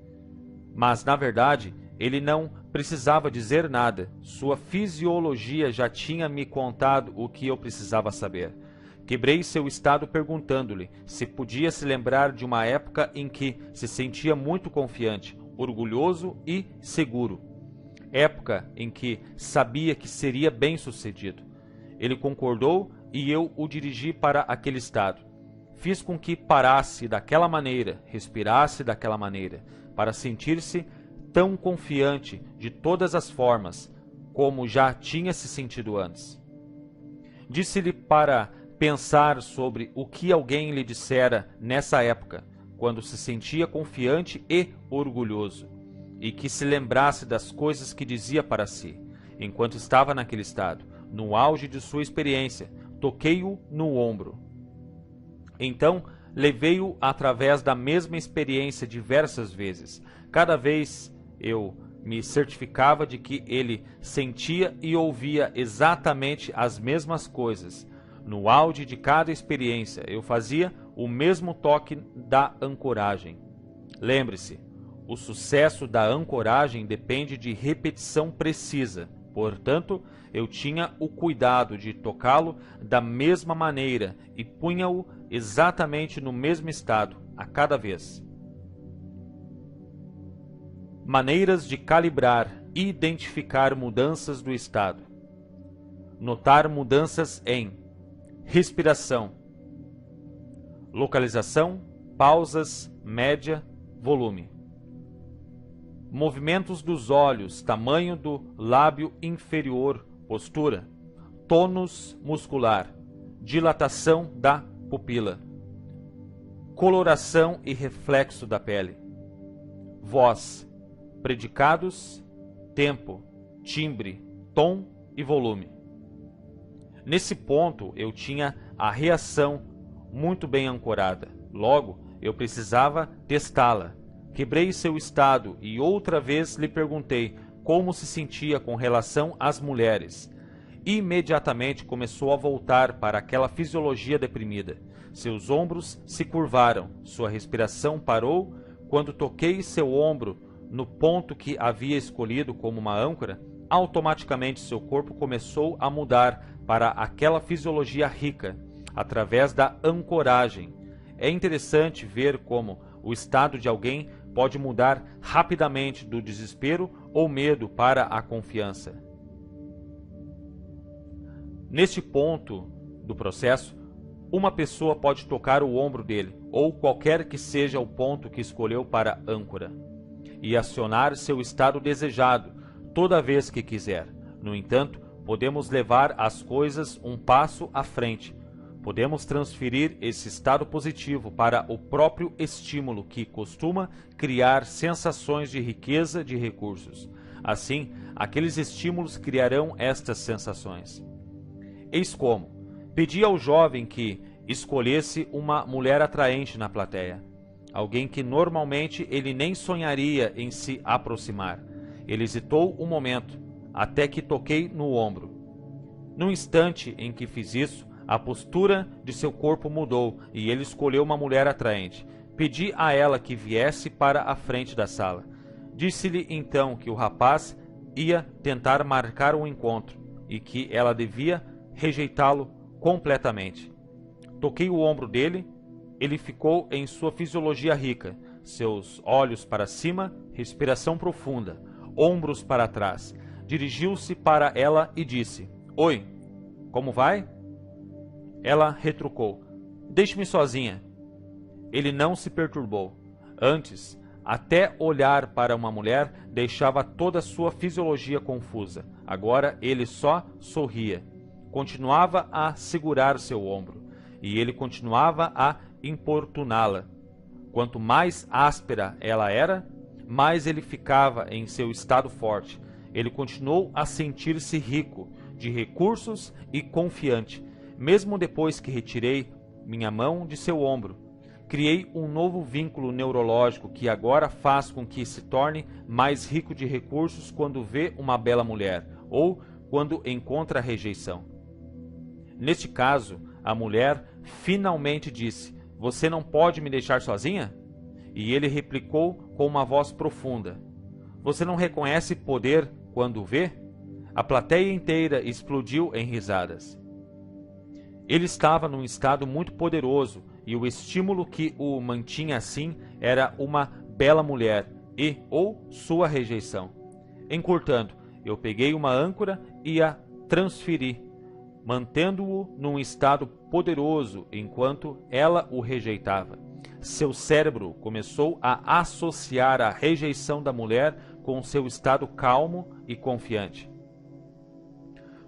Mas, na verdade, ele não precisava dizer nada. Sua fisiologia já tinha me contado o que eu precisava saber. Quebrei seu estado perguntando-lhe se podia se lembrar de uma época em que se sentia muito confiante, orgulhoso e seguro. Época em que sabia que seria bem-sucedido. Ele concordou e eu o dirigi para aquele estado. Fiz com que parasse daquela maneira, respirasse daquela maneira, para sentir-se tão confiante de todas as formas, como já tinha se sentido antes. Disse-lhe para pensar sobre o que alguém lhe dissera nessa época, quando se sentia confiante e orgulhoso, e que se lembrasse das coisas que dizia para si, enquanto estava naquele estado, no auge de sua experiência. Toquei-o no ombro. Então, levei-o através da mesma experiência diversas vezes. Cada vez eu me certificava de que ele sentia e ouvia exatamente as mesmas coisas. No auge de cada experiência, eu fazia o mesmo toque da ancoragem. Lembre-se, o sucesso da ancoragem depende de repetição precisa. Portanto, eu tinha o cuidado de tocá-lo da mesma maneira e punha-o exatamente no mesmo estado a cada vez. Maneiras de calibrar e identificar mudanças do estado. Notar mudanças em respiração, localização, pausas, média, volume. Movimentos dos olhos, tamanho do lábio inferior, postura, tônus muscular, dilatação da pupila, coloração e reflexo da pele, voz, predicados, tempo, timbre, tom e volume. Nesse ponto eu tinha a reação muito bem ancorada. Logo, eu precisava testá-la. Quebrei seu estado e outra vez lhe perguntei como se sentia com relação às mulheres. Imediatamente começou a voltar para aquela fisiologia deprimida. Seus ombros se curvaram, sua respiração parou. Quando toquei seu ombro no ponto que havia escolhido como uma âncora, automaticamente seu corpo começou a mudar para aquela fisiologia rica, através da ancoragem. É interessante ver como o estado de alguém pode mudar rapidamente do desespero ou medo para a confiança. Neste ponto do processo, uma pessoa pode tocar o ombro dele, ou qualquer que seja o ponto que escolheu para âncora, e acionar seu estado desejado toda vez que quiser. No entanto, podemos levar as coisas um passo à frente. Podemos transferir esse estado positivo para o próprio estímulo que costuma criar sensações de riqueza de recursos. Assim, aqueles estímulos criarão estas sensações. Eis como: pedi ao jovem que escolhesse uma mulher atraente na plateia, alguém que normalmente ele nem sonharia em se aproximar. Ele hesitou um momento, até que toquei no ombro. No instante em que fiz isso, a postura de seu corpo mudou e ele escolheu uma mulher atraente. Pedi a ela que viesse para a frente da sala. Disse-lhe então que o rapaz ia tentar marcar um encontro e que ela devia rejeitá-lo completamente. Toquei o ombro dele, ele ficou em sua fisiologia rica, seus olhos para cima, respiração profunda, ombros para trás. Dirigiu-se para ela e disse: "Oi, como vai?" Ela retrucou: "Deixe-me sozinha." Ele não se perturbou. Antes, até olhar para uma mulher deixava toda a sua fisiologia confusa. Agora ele só sorria. Continuava a segurar seu ombro, e ele continuava a importuná-la. Quanto mais áspera ela era, mais ele ficava em seu estado forte. Ele continuou a sentir-se rico de recursos e confiante. Mesmo depois que retirei minha mão de seu ombro, criei um novo vínculo neurológico que agora faz com que se torne mais rico de recursos quando vê uma bela mulher ou quando encontra rejeição. Neste caso, a mulher finalmente disse: "Você não pode me deixar sozinha?" E ele replicou com uma voz profunda: "Você não reconhece poder quando o vê?" A plateia inteira explodiu em risadas. Ele estava num estado muito poderoso e o estímulo que o mantinha assim era uma bela mulher e ou sua rejeição. Encurtando, eu peguei uma âncora e a transferi, mantendo-o num estado poderoso enquanto ela o rejeitava. Seu cérebro começou a associar a rejeição da mulher com seu estado calmo e confiante.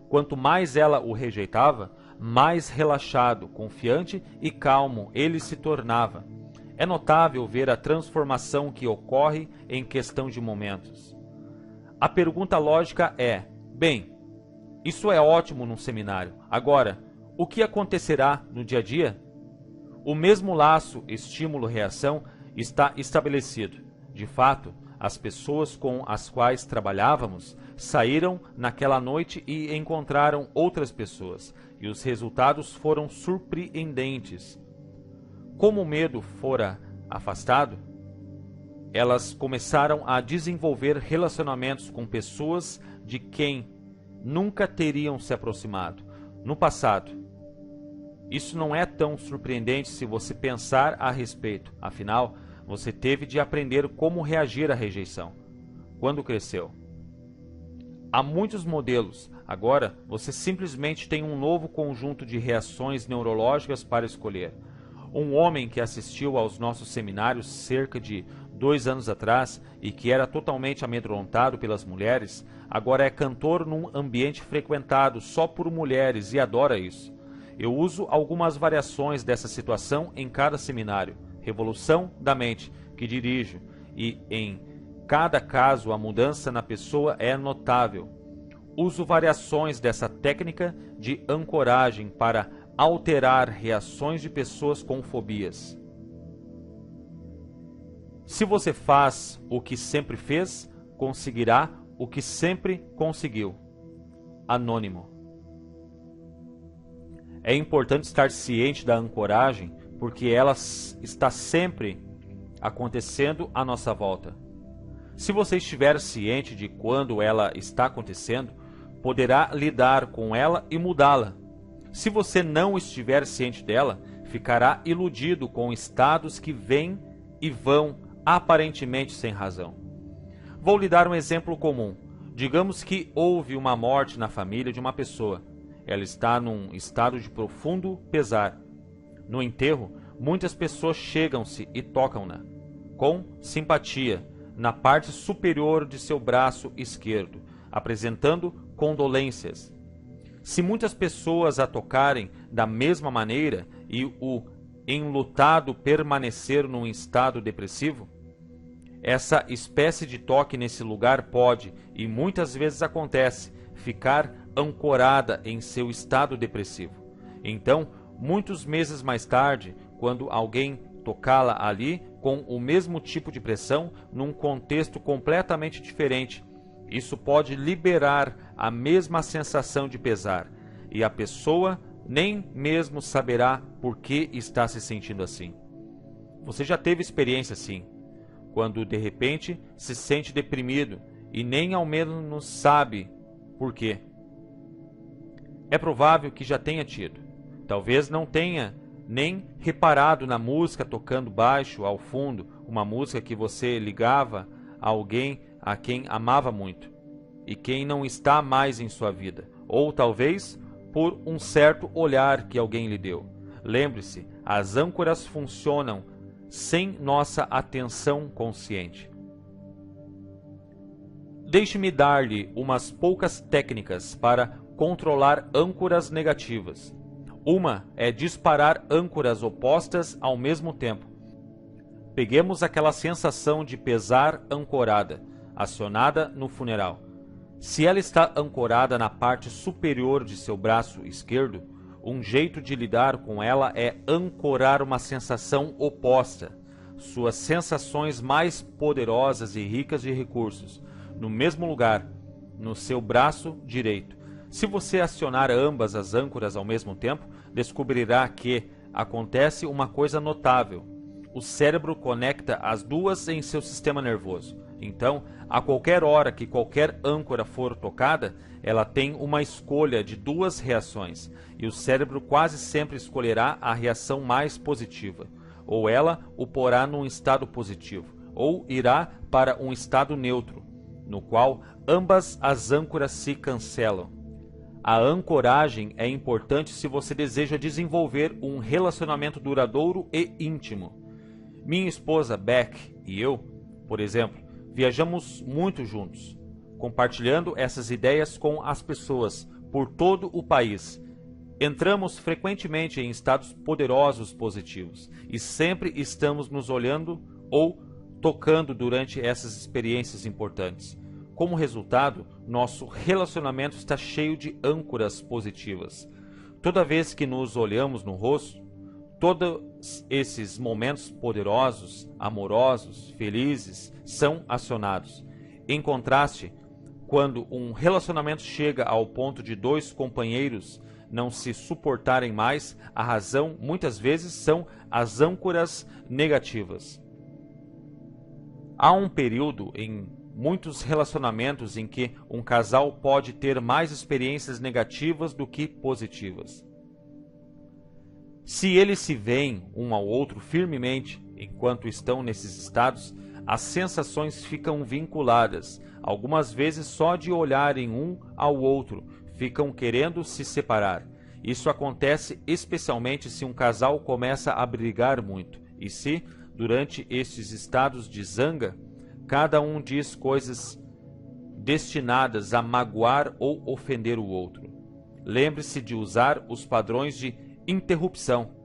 Quanto mais ela o rejeitava, mais relaxado, confiante e calmo ele se tornava. É notável ver a transformação que ocorre em questão de momentos. A pergunta lógica é: bem, isso é ótimo num seminário. Agora, o que acontecerá no dia a dia? O mesmo laço estímulo-reação está estabelecido. De fato, as pessoas com as quais trabalhávamos saíram naquela noite e encontraram outras pessoas, e os resultados foram surpreendentes. Como o medo fora afastado, elas começaram a desenvolver relacionamentos com pessoas de quem nunca teriam se aproximado no passado. Isso não é tão surpreendente se você pensar a respeito. Afinal, você teve de aprender como reagir à rejeição quando cresceu. Há muitos modelos. Agora, você simplesmente tem um novo conjunto de reações neurológicas para escolher. Um homem que assistiu aos nossos seminários cerca de 2 anos atrás e que era totalmente amedrontado pelas mulheres, agora é cantor num ambiente frequentado só por mulheres e adora isso. Eu uso algumas variações dessa situação em cada seminário, Revolução da Mente, que dirijo, e em cada caso a mudança na pessoa é notável. Uso variações dessa técnica de ancoragem para alterar reações de pessoas com fobias. Se você faz o que sempre fez, conseguirá o que sempre conseguiu. Anônimo. É importante estar ciente da ancoragem, porque ela está sempre acontecendo à nossa volta. Se você estiver ciente de quando ela está acontecendo, poderá lidar com ela e mudá-la. Se você não estiver ciente dela, ficará iludido com estados que vêm e vão aparentemente sem razão. Vou lhe dar um exemplo comum. Digamos que houve uma morte na família de uma pessoa. Ela está num estado de profundo pesar. No enterro, muitas pessoas chegam-se e tocam-na, com simpatia, na parte superior de seu braço esquerdo, apresentando condolências. Se muitas pessoas a tocarem da mesma maneira e o enlutado permanecer num estado depressivo, essa espécie de toque nesse lugar pode, e muitas vezes acontece, ficar ancorada em seu estado depressivo. Então, muitos meses mais tarde, quando alguém tocá-la ali com o mesmo tipo de pressão, num contexto completamente diferente, isso pode liberar a mesma sensação de pesar, e a pessoa nem mesmo saberá por que está se sentindo assim. Você já teve experiência assim, quando de repente se sente deprimido e nem ao menos sabe por quê. É provável que já tenha tido. Talvez não tenha nem reparado na música tocando baixo ao fundo, uma música que você ligava a alguém a quem amava muito e quem não está mais em sua vida, ou talvez por um certo olhar que alguém lhe deu. Lembre-se, as âncoras funcionam sem nossa atenção consciente. Deixe-me dar-lhe umas poucas técnicas para controlar âncoras negativas. Uma é disparar âncoras opostas ao mesmo tempo. Peguemos aquela sensação de pesar ancorada, acionada no funeral. Se ela está ancorada na parte superior de seu braço esquerdo, um jeito de lidar com ela é ancorar uma sensação oposta, suas sensações mais poderosas e ricas de recursos, no mesmo lugar, no seu braço direito. Se você acionar ambas as âncoras ao mesmo tempo, descobrirá que acontece uma coisa notável. O cérebro conecta as duas em seu sistema nervoso. Então, a qualquer hora que qualquer âncora for tocada, ela tem uma escolha de duas reações, e o cérebro quase sempre escolherá a reação mais positiva. Ou ela o porá num estado positivo, ou irá para um estado neutro, no qual ambas as âncoras se cancelam. A ancoragem é importante se você deseja desenvolver um relacionamento duradouro e íntimo. Minha esposa Beck e eu, por exemplo, viajamos muito juntos, compartilhando essas ideias com as pessoas por todo o país. Entramos frequentemente em estados poderosos positivos e sempre estamos nos olhando ou tocando durante essas experiências importantes. Como resultado, nosso relacionamento está cheio de âncoras positivas. Toda vez que nos olhamos no rosto, todos esses momentos poderosos, amorosos, felizes, são acionados. Em contraste, quando um relacionamento chega ao ponto de dois companheiros não se suportarem mais, a razão muitas vezes são as âncoras negativas. Há um período em muitos relacionamentos em que um casal pode ter mais experiências negativas do que positivas. Se eles se veem um ao outro firmemente enquanto estão nesses estados, as sensações ficam vinculadas. Algumas vezes só de olharem um ao outro, ficam querendo se separar. Isso acontece especialmente se um casal começa a brigar muito, e se, durante estes estados de zanga, cada um diz coisas destinadas a magoar ou ofender o outro. Lembre-se de usar os padrões de interrupção.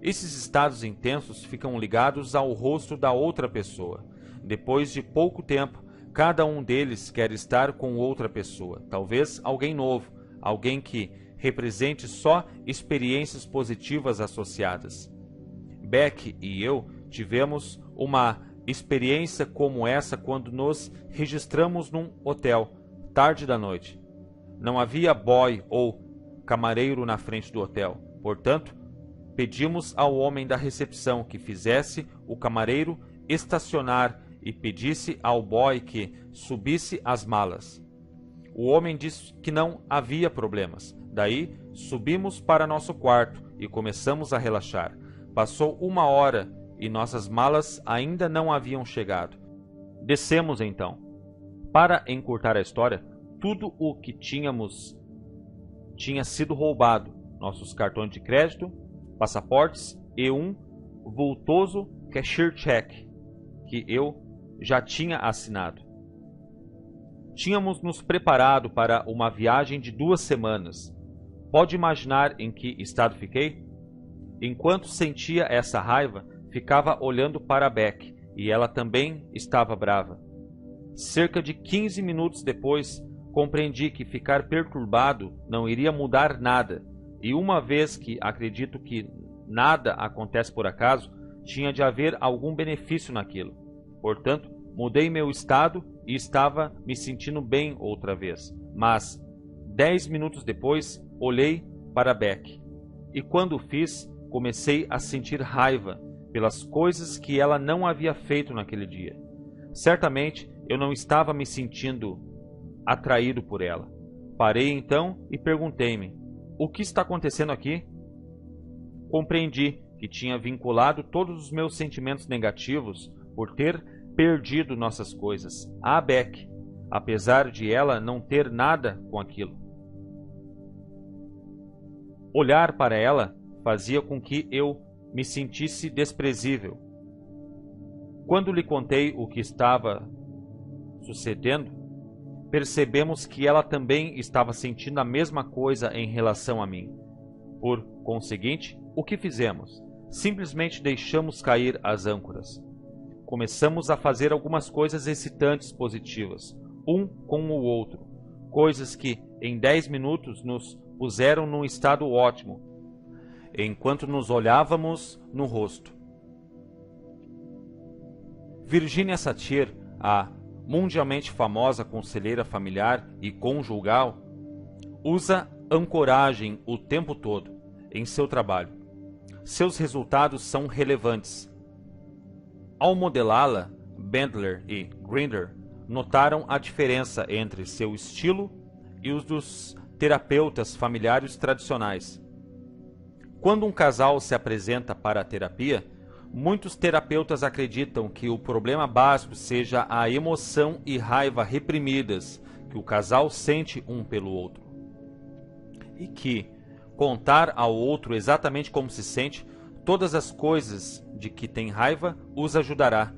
Esses estados intensos ficam ligados ao rosto da outra pessoa. Depois de pouco tempo, cada um deles quer estar com outra pessoa, talvez alguém novo, alguém que represente só experiências positivas associadas. Beck e eu tivemos uma experiência como essa quando nos registramos num hotel, tarde da noite. Não havia boy ou camareiro na frente do hotel. Portanto, pedimos ao homem da recepção que fizesse o camareiro estacionar e pedisse ao boy que subisse as malas. O homem disse que não havia problemas. Daí, subimos para nosso quarto e começamos a relaxar. Passou uma hora e nossas malas ainda não haviam chegado. Descemos então. Para encurtar a história, tudo o que tínhamos tinha sido roubado: nossos cartões de crédito, passaportes e um vultoso cashier check que eu já tinha assinado. Tínhamos nos preparado para uma viagem de 2 semanas. Pode imaginar em que estado fiquei? Enquanto sentia essa raiva, ficava olhando para Beck, e ela também estava brava. Cerca de 15 minutos depois, compreendi que ficar perturbado não iria mudar nada, e uma vez que acredito que nada acontece por acaso, tinha de haver algum benefício naquilo. Portanto, mudei meu estado e estava me sentindo bem outra vez. Mas, 10 minutos depois, olhei para Beck, e quando o fiz, comecei a sentir raiva pelas coisas que ela não havia feito naquele dia. Certamente, eu não estava me sentindo atraído por ela. Parei então e perguntei-me: o que está acontecendo aqui? Compreendi que tinha vinculado todos os meus sentimentos negativos por ter perdido nossas coisas a Beck, apesar de ela não ter nada com aquilo. Olhar para ela fazia com que eu me sentisse desprezível. Quando lhe contei o que estava sucedendo, percebemos que ela também estava sentindo a mesma coisa em relação a mim. Por conseguinte, o que fizemos? Simplesmente deixamos cair as âncoras. Começamos a fazer algumas coisas excitantes positivas, um com o outro, coisas que em 10 minutos nos puseram num estado ótimo, enquanto nos olhávamos no rosto. Virginia Satir, a mundialmente famosa conselheira familiar e conjugal, usa ancoragem o tempo todo em seu trabalho. Seus resultados são relevantes. Ao modelá-la, Bandler e Grinder notaram a diferença entre seu estilo e os dos terapeutas familiares tradicionais. Quando um casal se apresenta para a terapia, muitos terapeutas acreditam que o problema básico seja a emoção e raiva reprimidas que o casal sente um pelo outro. E que contar ao outro exatamente como se sente todas as coisas de que tem raiva os ajudará.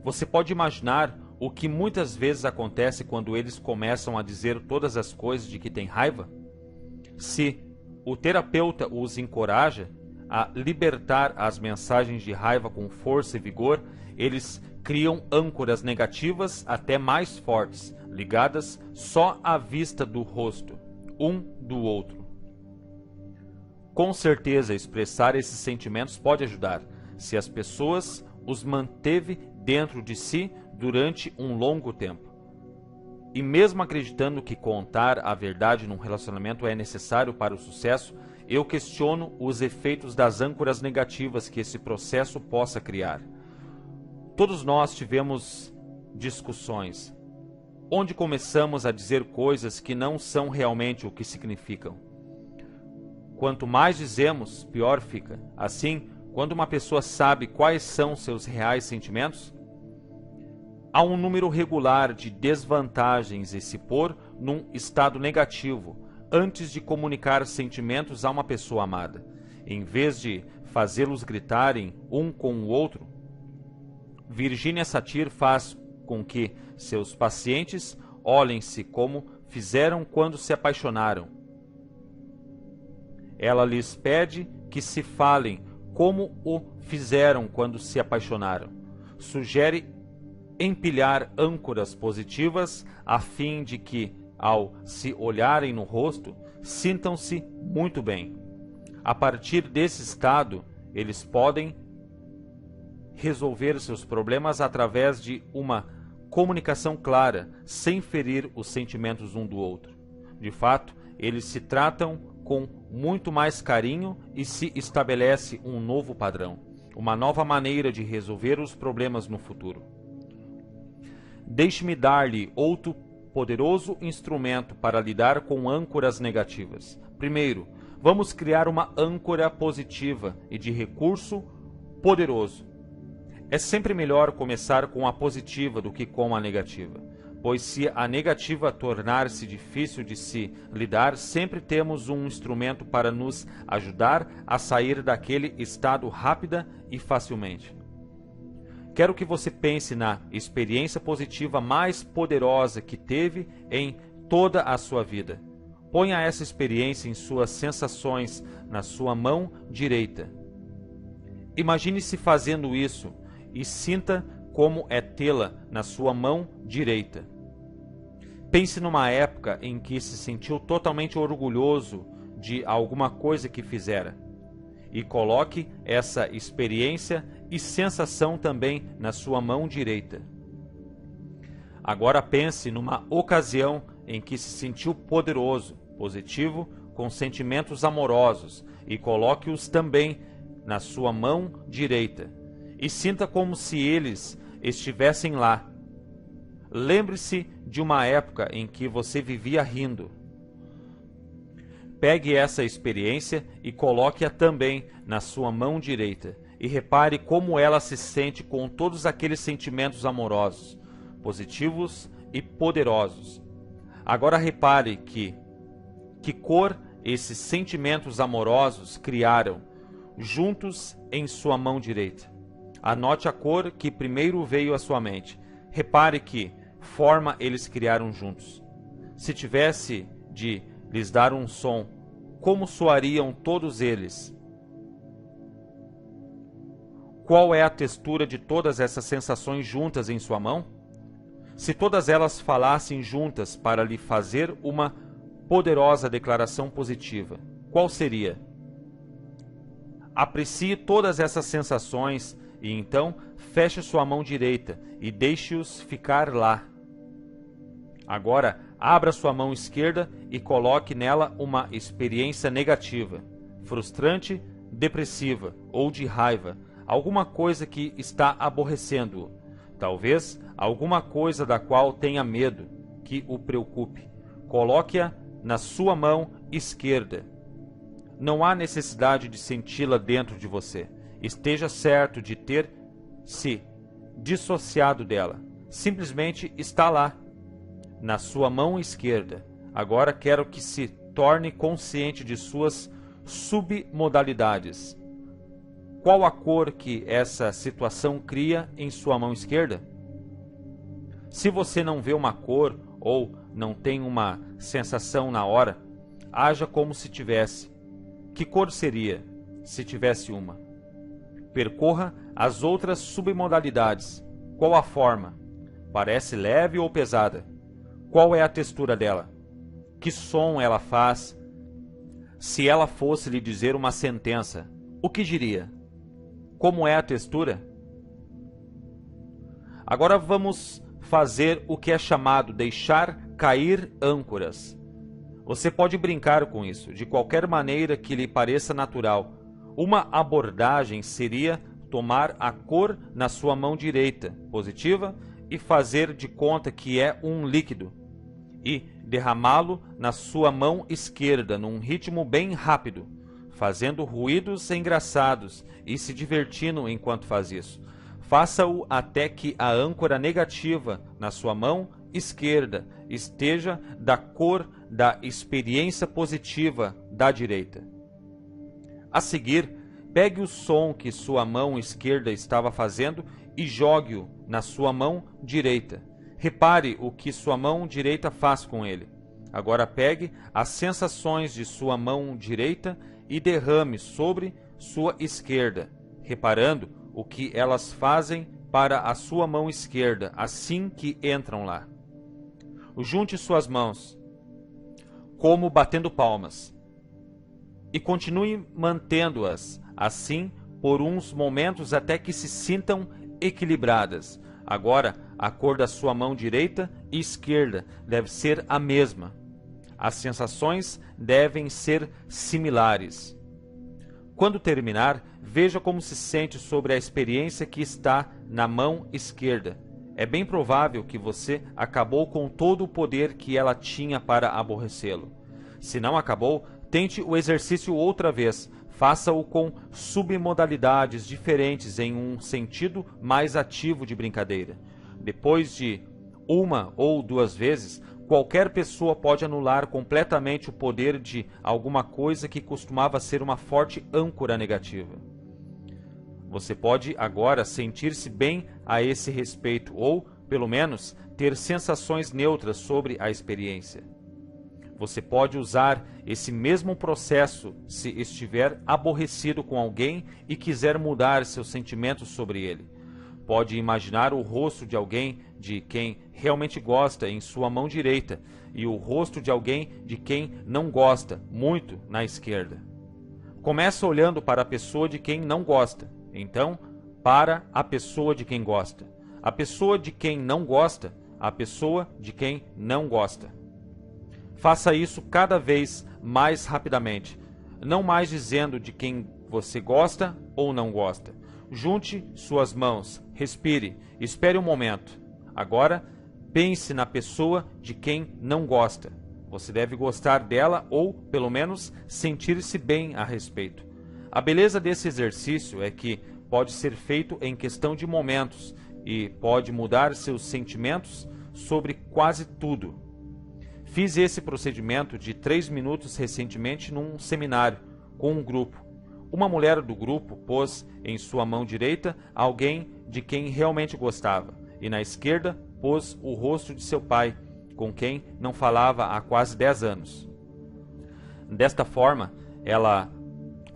Você pode imaginar o que muitas vezes acontece quando eles começam a dizer todas as coisas de que tem raiva? Se o terapeuta os encoraja a libertar as mensagens de raiva com força e vigor, eles criam âncoras negativas até mais fortes, ligadas só à vista do rosto, um do outro. Com certeza, expressar esses sentimentos pode ajudar, se as pessoas os manteve dentro de si durante um longo tempo. E mesmo acreditando que contar a verdade num relacionamento é necessário para o sucesso, eu questiono os efeitos das âncoras negativas que esse processo possa criar. Todos nós tivemos discussões, onde começamos a dizer coisas que não são realmente o que significam. Quanto mais dizemos, pior fica. Assim, quando uma pessoa sabe quais são seus reais sentimentos, há um número regular de desvantagens em se pôr num estado negativo antes de comunicar sentimentos a uma pessoa amada, em vez de fazê-los gritarem um com o outro. Virginia Satir faz com que seus pacientes olhem-se como fizeram quando se apaixonaram. Ela lhes pede que se falem como o fizeram quando se apaixonaram. Sugere empilhar âncoras positivas a fim de que, ao se olharem no rosto, sintam-se muito bem. A partir desse estado, eles podem resolver seus problemas através de uma comunicação clara, sem ferir os sentimentos um do outro. De fato, eles se tratam com muito mais carinho e se estabelece um novo padrão, uma nova maneira de resolver os problemas no futuro. Deixe-me dar-lhe outro poderoso instrumento para lidar com âncoras negativas. Primeiro, vamos criar uma âncora positiva e de recurso poderoso. É sempre melhor começar com a positiva do que com a negativa, pois se a negativa tornar-se difícil de se lidar, sempre temos um instrumento para nos ajudar a sair daquele estado rápida e facilmente. Quero que você pense na experiência positiva mais poderosa que teve em toda a sua vida. Ponha essa experiência em suas sensações na sua mão direita. Imagine-se fazendo isso e sinta como é tê-la na sua mão direita. Pense numa época em que se sentiu totalmente orgulhoso de alguma coisa que fizera e coloque essa experiência e sensação também na sua mão direita. Agora pense numa ocasião em que se sentiu poderoso, positivo, com sentimentos amorosos e coloque-os também na sua mão direita e sinta como se eles estivessem lá. Lembre-se de uma época em que você vivia rindo. Pegue essa experiência e coloque-a também na sua mão direita e repare como ela se sente com todos aqueles sentimentos amorosos, positivos e poderosos. Agora repare que cor esses sentimentos amorosos criaram juntos em sua mão direita. Anote a cor que primeiro veio à sua mente. Repare que forma eles criaram juntos. Se tivesse de lhes dar um som, como soariam todos eles? Qual é a textura de todas essas sensações juntas em sua mão? Se todas elas falassem juntas para lhe fazer uma poderosa declaração positiva, qual seria? Aprecie todas essas sensações e então feche sua mão direita e deixe-os ficar lá. Agora, abra sua mão esquerda e coloque nela uma experiência negativa, frustrante, depressiva ou de raiva, alguma coisa que está aborrecendo-o, talvez alguma coisa da qual tenha medo, que o preocupe. Coloque-a na sua mão esquerda. Não há necessidade de senti-la dentro de você. Esteja certo de ter se dissociado dela. Simplesmente está lá, na sua mão esquerda. Agora quero que se torne consciente de suas submodalidades. Qual a cor que essa situação cria em sua mão esquerda? Se você não vê uma cor ou não tem uma sensação na hora, haja como se tivesse. Que cor seria, se tivesse uma? Percorra as outras submodalidades. Qual a forma? Parece leve ou pesada? Qual é a textura dela? Que som ela faz? Se ela fosse lhe dizer uma sentença, o que diria? Como é a textura? Agora vamos fazer o que é chamado deixar cair âncoras. Você pode brincar com isso, de qualquer maneira que lhe pareça natural. Uma abordagem seria tomar a cor na sua mão direita, positiva, e fazer de conta que é um líquido, e derramá-lo na sua mão esquerda num ritmo bem rápido, fazendo ruídos engraçados e se divertindo enquanto faz isso. Faça-o até que a âncora negativa na sua mão esquerda esteja da cor da experiência positiva da direita. A seguir, pegue o som que sua mão esquerda estava fazendo e jogue-o na sua mão direita. Repare o que sua mão direita faz com ele. Agora pegue as sensações de sua mão direita e derrame sobre sua esquerda, reparando o que elas fazem para a sua mão esquerda assim que entram lá. Junte suas mãos, como batendo palmas, e continue mantendo-as assim por uns momentos até que se sintam equilibradas. Agora, a cor da sua mão direita e esquerda deve ser a mesma. As sensações devem ser similares. Quando terminar, veja como se sente sobre a experiência que está na mão esquerda. É bem provável que você acabou com todo o poder que ela tinha para aborrecê-lo. Se não acabou, tente o exercício outra vez. Faça-o com submodalidades diferentes em um sentido mais ativo de brincadeira. Depois de uma ou duas vezes, qualquer pessoa pode anular completamente o poder de alguma coisa que costumava ser uma forte âncora negativa. Você pode agora sentir-se bem a esse respeito, ou, pelo menos, ter sensações neutras sobre a experiência. Você pode usar esse mesmo processo se estiver aborrecido com alguém e quiser mudar seus sentimentos sobre ele. Pode imaginar o rosto de alguém de quem realmente gosta em sua mão direita e o rosto de alguém de quem não gosta muito na esquerda. Começa olhando para a pessoa de quem não gosta, então para a pessoa de quem gosta, a pessoa de quem não gosta, a pessoa de quem não gosta. Faça isso cada vez mais rapidamente, não mais dizendo de quem você gosta ou não gosta. Junte suas mãos, respire, espere um momento. Agora, pense na pessoa de quem não gosta. Você deve gostar dela ou, pelo menos, sentir-se bem a respeito. A beleza desse exercício é que pode ser feito em questão de momentos e pode mudar seus sentimentos sobre quase tudo. Fiz esse procedimento de 3 minutos recentemente num seminário com um grupo. Uma mulher do grupo pôs em sua mão direita alguém de quem realmente gostava e na esquerda pôs o rosto de seu pai, com quem não falava há quase 10 anos. Desta forma, ela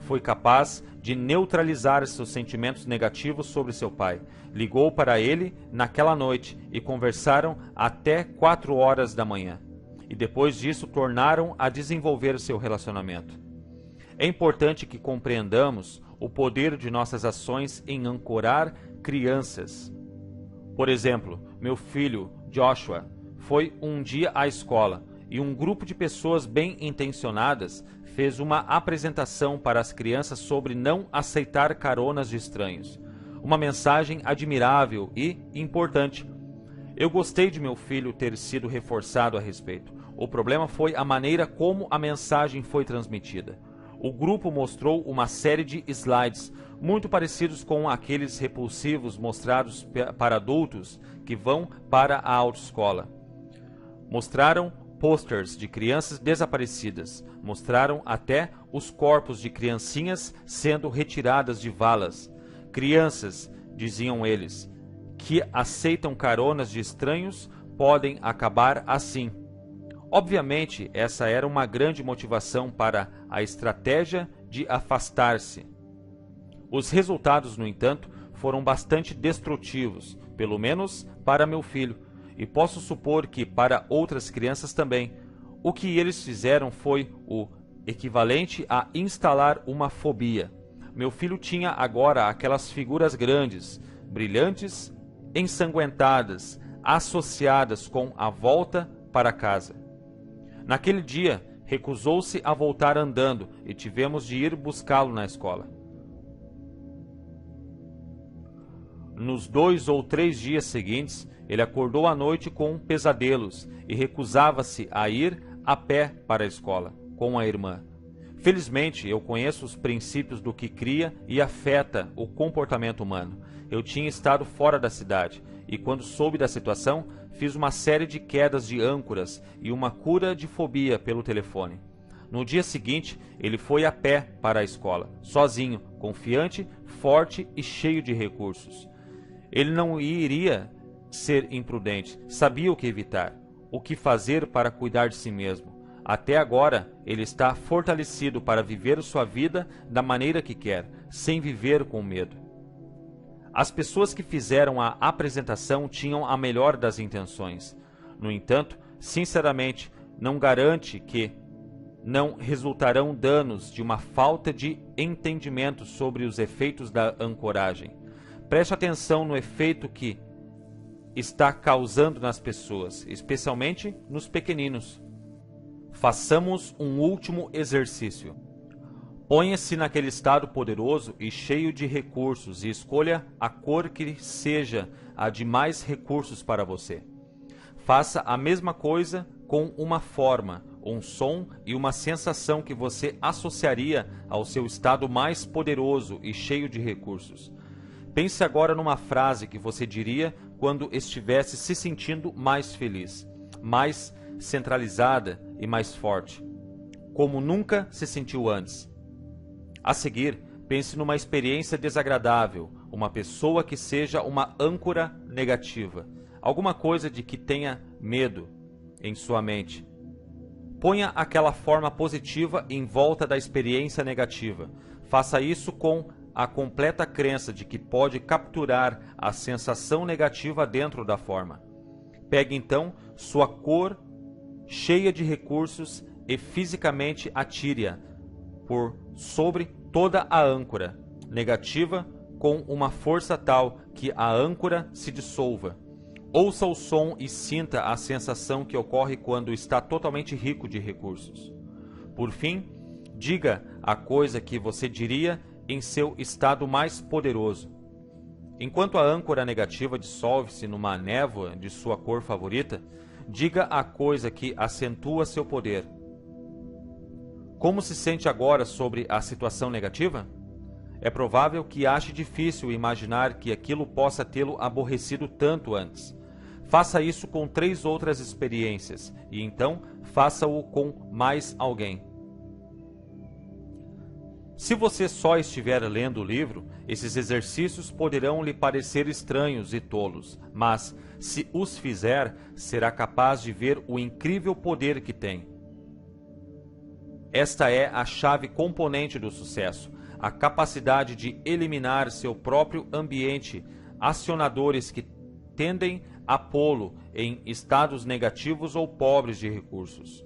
foi capaz de neutralizar seus sentimentos negativos sobre seu pai. Ligou para ele naquela noite e conversaram até 4 horas da manhã. E depois disso tornaram a desenvolver seu relacionamento. É importante que compreendamos o poder de nossas ações em ancorar crianças. Por exemplo, meu filho Joshua foi um dia à escola e um grupo de pessoas bem intencionadas fez uma apresentação para as crianças sobre não aceitar caronas de estranhos. Uma mensagem admirável e importante. Eu gostei de meu filho ter sido reforçado a respeito. O problema foi a maneira como a mensagem foi transmitida. O grupo mostrou uma série de slides muito parecidos com aqueles repulsivos mostrados para adultos que vão para a autoescola. Mostraram posters de crianças desaparecidas. Mostraram até os corpos de criancinhas sendo retiradas de valas. Crianças, diziam eles, que aceitam caronas de estranhos podem acabar assim. Obviamente, essa era uma grande motivação para a estratégia de afastar-se. Os resultados, no entanto, foram bastante destrutivos, pelo menos para meu filho, e posso supor que para outras crianças também. O que eles fizeram foi o equivalente a instalar uma fobia. Meu filho tinha agora aquelas figuras grandes, brilhantes, ensanguentadas, associadas com a volta para casa. Naquele dia, recusou-se a voltar andando e tivemos de ir buscá-lo na escola. Nos 2 ou 3 dias seguintes, ele acordou à noite com pesadelos e recusava-se a ir a pé para a escola, com a irmã. Felizmente, eu conheço os princípios do que cria e afeta o comportamento humano. Eu tinha estado fora da cidade e, quando soube da situação, fiz uma série de quedas de âncoras e uma cura de fobia pelo telefone. No dia seguinte, ele foi a pé para a escola, sozinho, confiante, forte e cheio de recursos. Ele não iria ser imprudente, sabia o que evitar, o que fazer para cuidar de si mesmo. Até agora, ele está fortalecido para viver sua vida da maneira que quer, sem viver com medo. As pessoas que fizeram a apresentação tinham a melhor das intenções. No entanto, sinceramente, não garante que não resultarão danos de uma falta de entendimento sobre os efeitos da ancoragem. Preste atenção no efeito que está causando nas pessoas, especialmente nos pequeninos. Façamos um último exercício. Ponha-se naquele estado poderoso e cheio de recursos e escolha a cor que seja a de mais recursos para você. Faça a mesma coisa com uma forma, um som e uma sensação que você associaria ao seu estado mais poderoso e cheio de recursos. Pense agora numa frase que você diria quando estivesse se sentindo mais feliz, mais centralizada e mais forte, como nunca se sentiu antes. A seguir, pense numa experiência desagradável, uma pessoa que seja uma âncora negativa, alguma coisa de que tenha medo em sua mente. Ponha aquela forma positiva em volta da experiência negativa. Faça isso com a completa crença de que pode capturar a sensação negativa dentro da forma. Pegue então sua cor cheia de recursos e fisicamente atire-a por sobre toda a âncora negativa com uma força tal que a âncora se dissolva. Ouça o som e sinta a sensação que ocorre quando está totalmente rico de recursos. Por fim, diga a coisa que você diria em seu estado mais poderoso. Enquanto a âncora negativa dissolve-se numa névoa de sua cor favorita, diga a coisa que acentua seu poder. Como se sente agora sobre a situação negativa? É provável que ache difícil imaginar que aquilo possa tê-lo aborrecido tanto antes. Faça isso com 3 outras experiências e então faça-o com mais alguém. Se você só estiver lendo o livro, esses exercícios poderão lhe parecer estranhos e tolos, mas, se os fizer, será capaz de ver o incrível poder que tem. Esta é a chave componente do sucesso, a capacidade de eliminar seu próprio ambiente, acionadores que tendem a pô-lo em estados negativos ou pobres de recursos,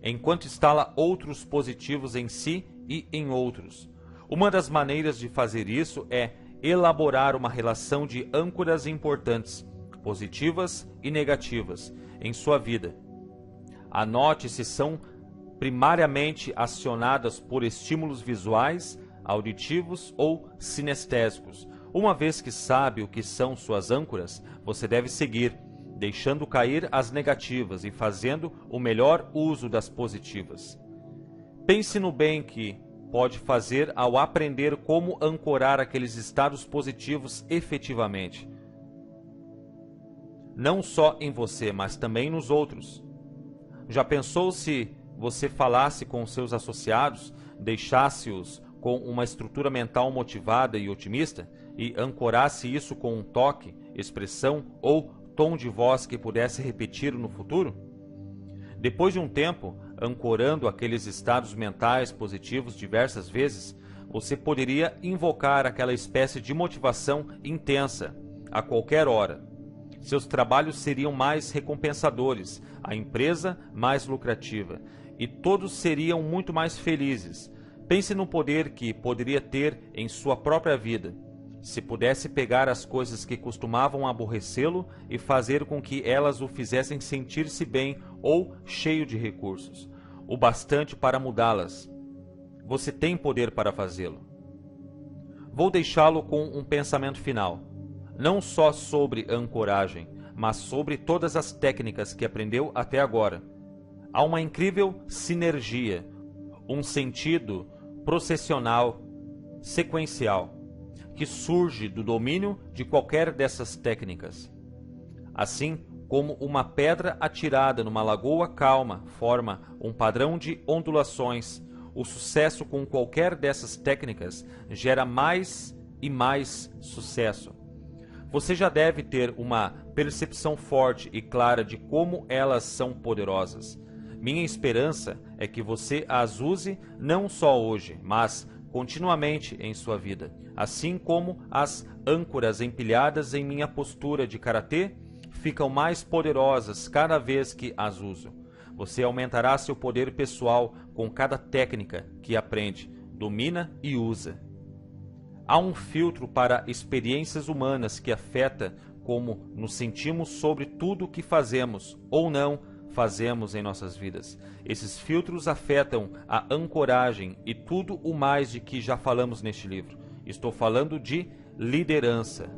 enquanto instala outros positivos em si e em outros. Uma das maneiras de fazer isso é elaborar uma relação de âncoras importantes, positivas e negativas, em sua vida. Anote se são primariamente acionadas por estímulos visuais, auditivos ou sinestésicos. Uma vez que sabe o que são suas âncoras, você deve seguir, deixando cair as negativas e fazendo o melhor uso das positivas. Pense no bem que pode fazer ao aprender como ancorar aqueles estados positivos efetivamente. Não só em você, mas também nos outros. Já pensou se você falasse com seus associados, deixasse-os com uma estrutura mental motivada e otimista e ancorasse isso com um toque, expressão ou tom de voz que pudesse repetir no futuro? Depois de um tempo, ancorando aqueles estados mentais positivos diversas vezes, você poderia invocar aquela espécie de motivação intensa a qualquer hora. Seus trabalhos seriam mais recompensadores, a empresa mais lucrativa, e todos seriam muito mais felizes. Pense no poder que poderia ter em sua própria vida, se pudesse pegar as coisas que costumavam aborrecê-lo e fazer com que elas o fizessem sentir-se bem ou cheio de recursos, o bastante para mudá-las. Você tem poder para fazê-lo. Vou deixá-lo com um pensamento final, não só sobre ancoragem, mas sobre todas as técnicas que aprendeu até agora. Há uma incrível sinergia, um sentido processional, sequencial, que surge do domínio de qualquer dessas técnicas. Assim como uma pedra atirada numa lagoa calma forma um padrão de ondulações, o sucesso com qualquer dessas técnicas gera mais e mais sucesso. Você já deve ter uma percepção forte e clara de como elas são poderosas. Minha esperança é que você as use não só hoje, mas continuamente em sua vida, assim como as âncoras empilhadas em minha postura de karatê ficam mais poderosas cada vez que as uso. Você aumentará seu poder pessoal com cada técnica que aprende, domina e usa. Há um filtro para experiências humanas que afeta como nos sentimos sobre tudo o que fazemos ou não fazemos em nossas vidas. Esses filtros afetam a ancoragem e tudo o mais de que já falamos neste livro. Estou falando de liderança.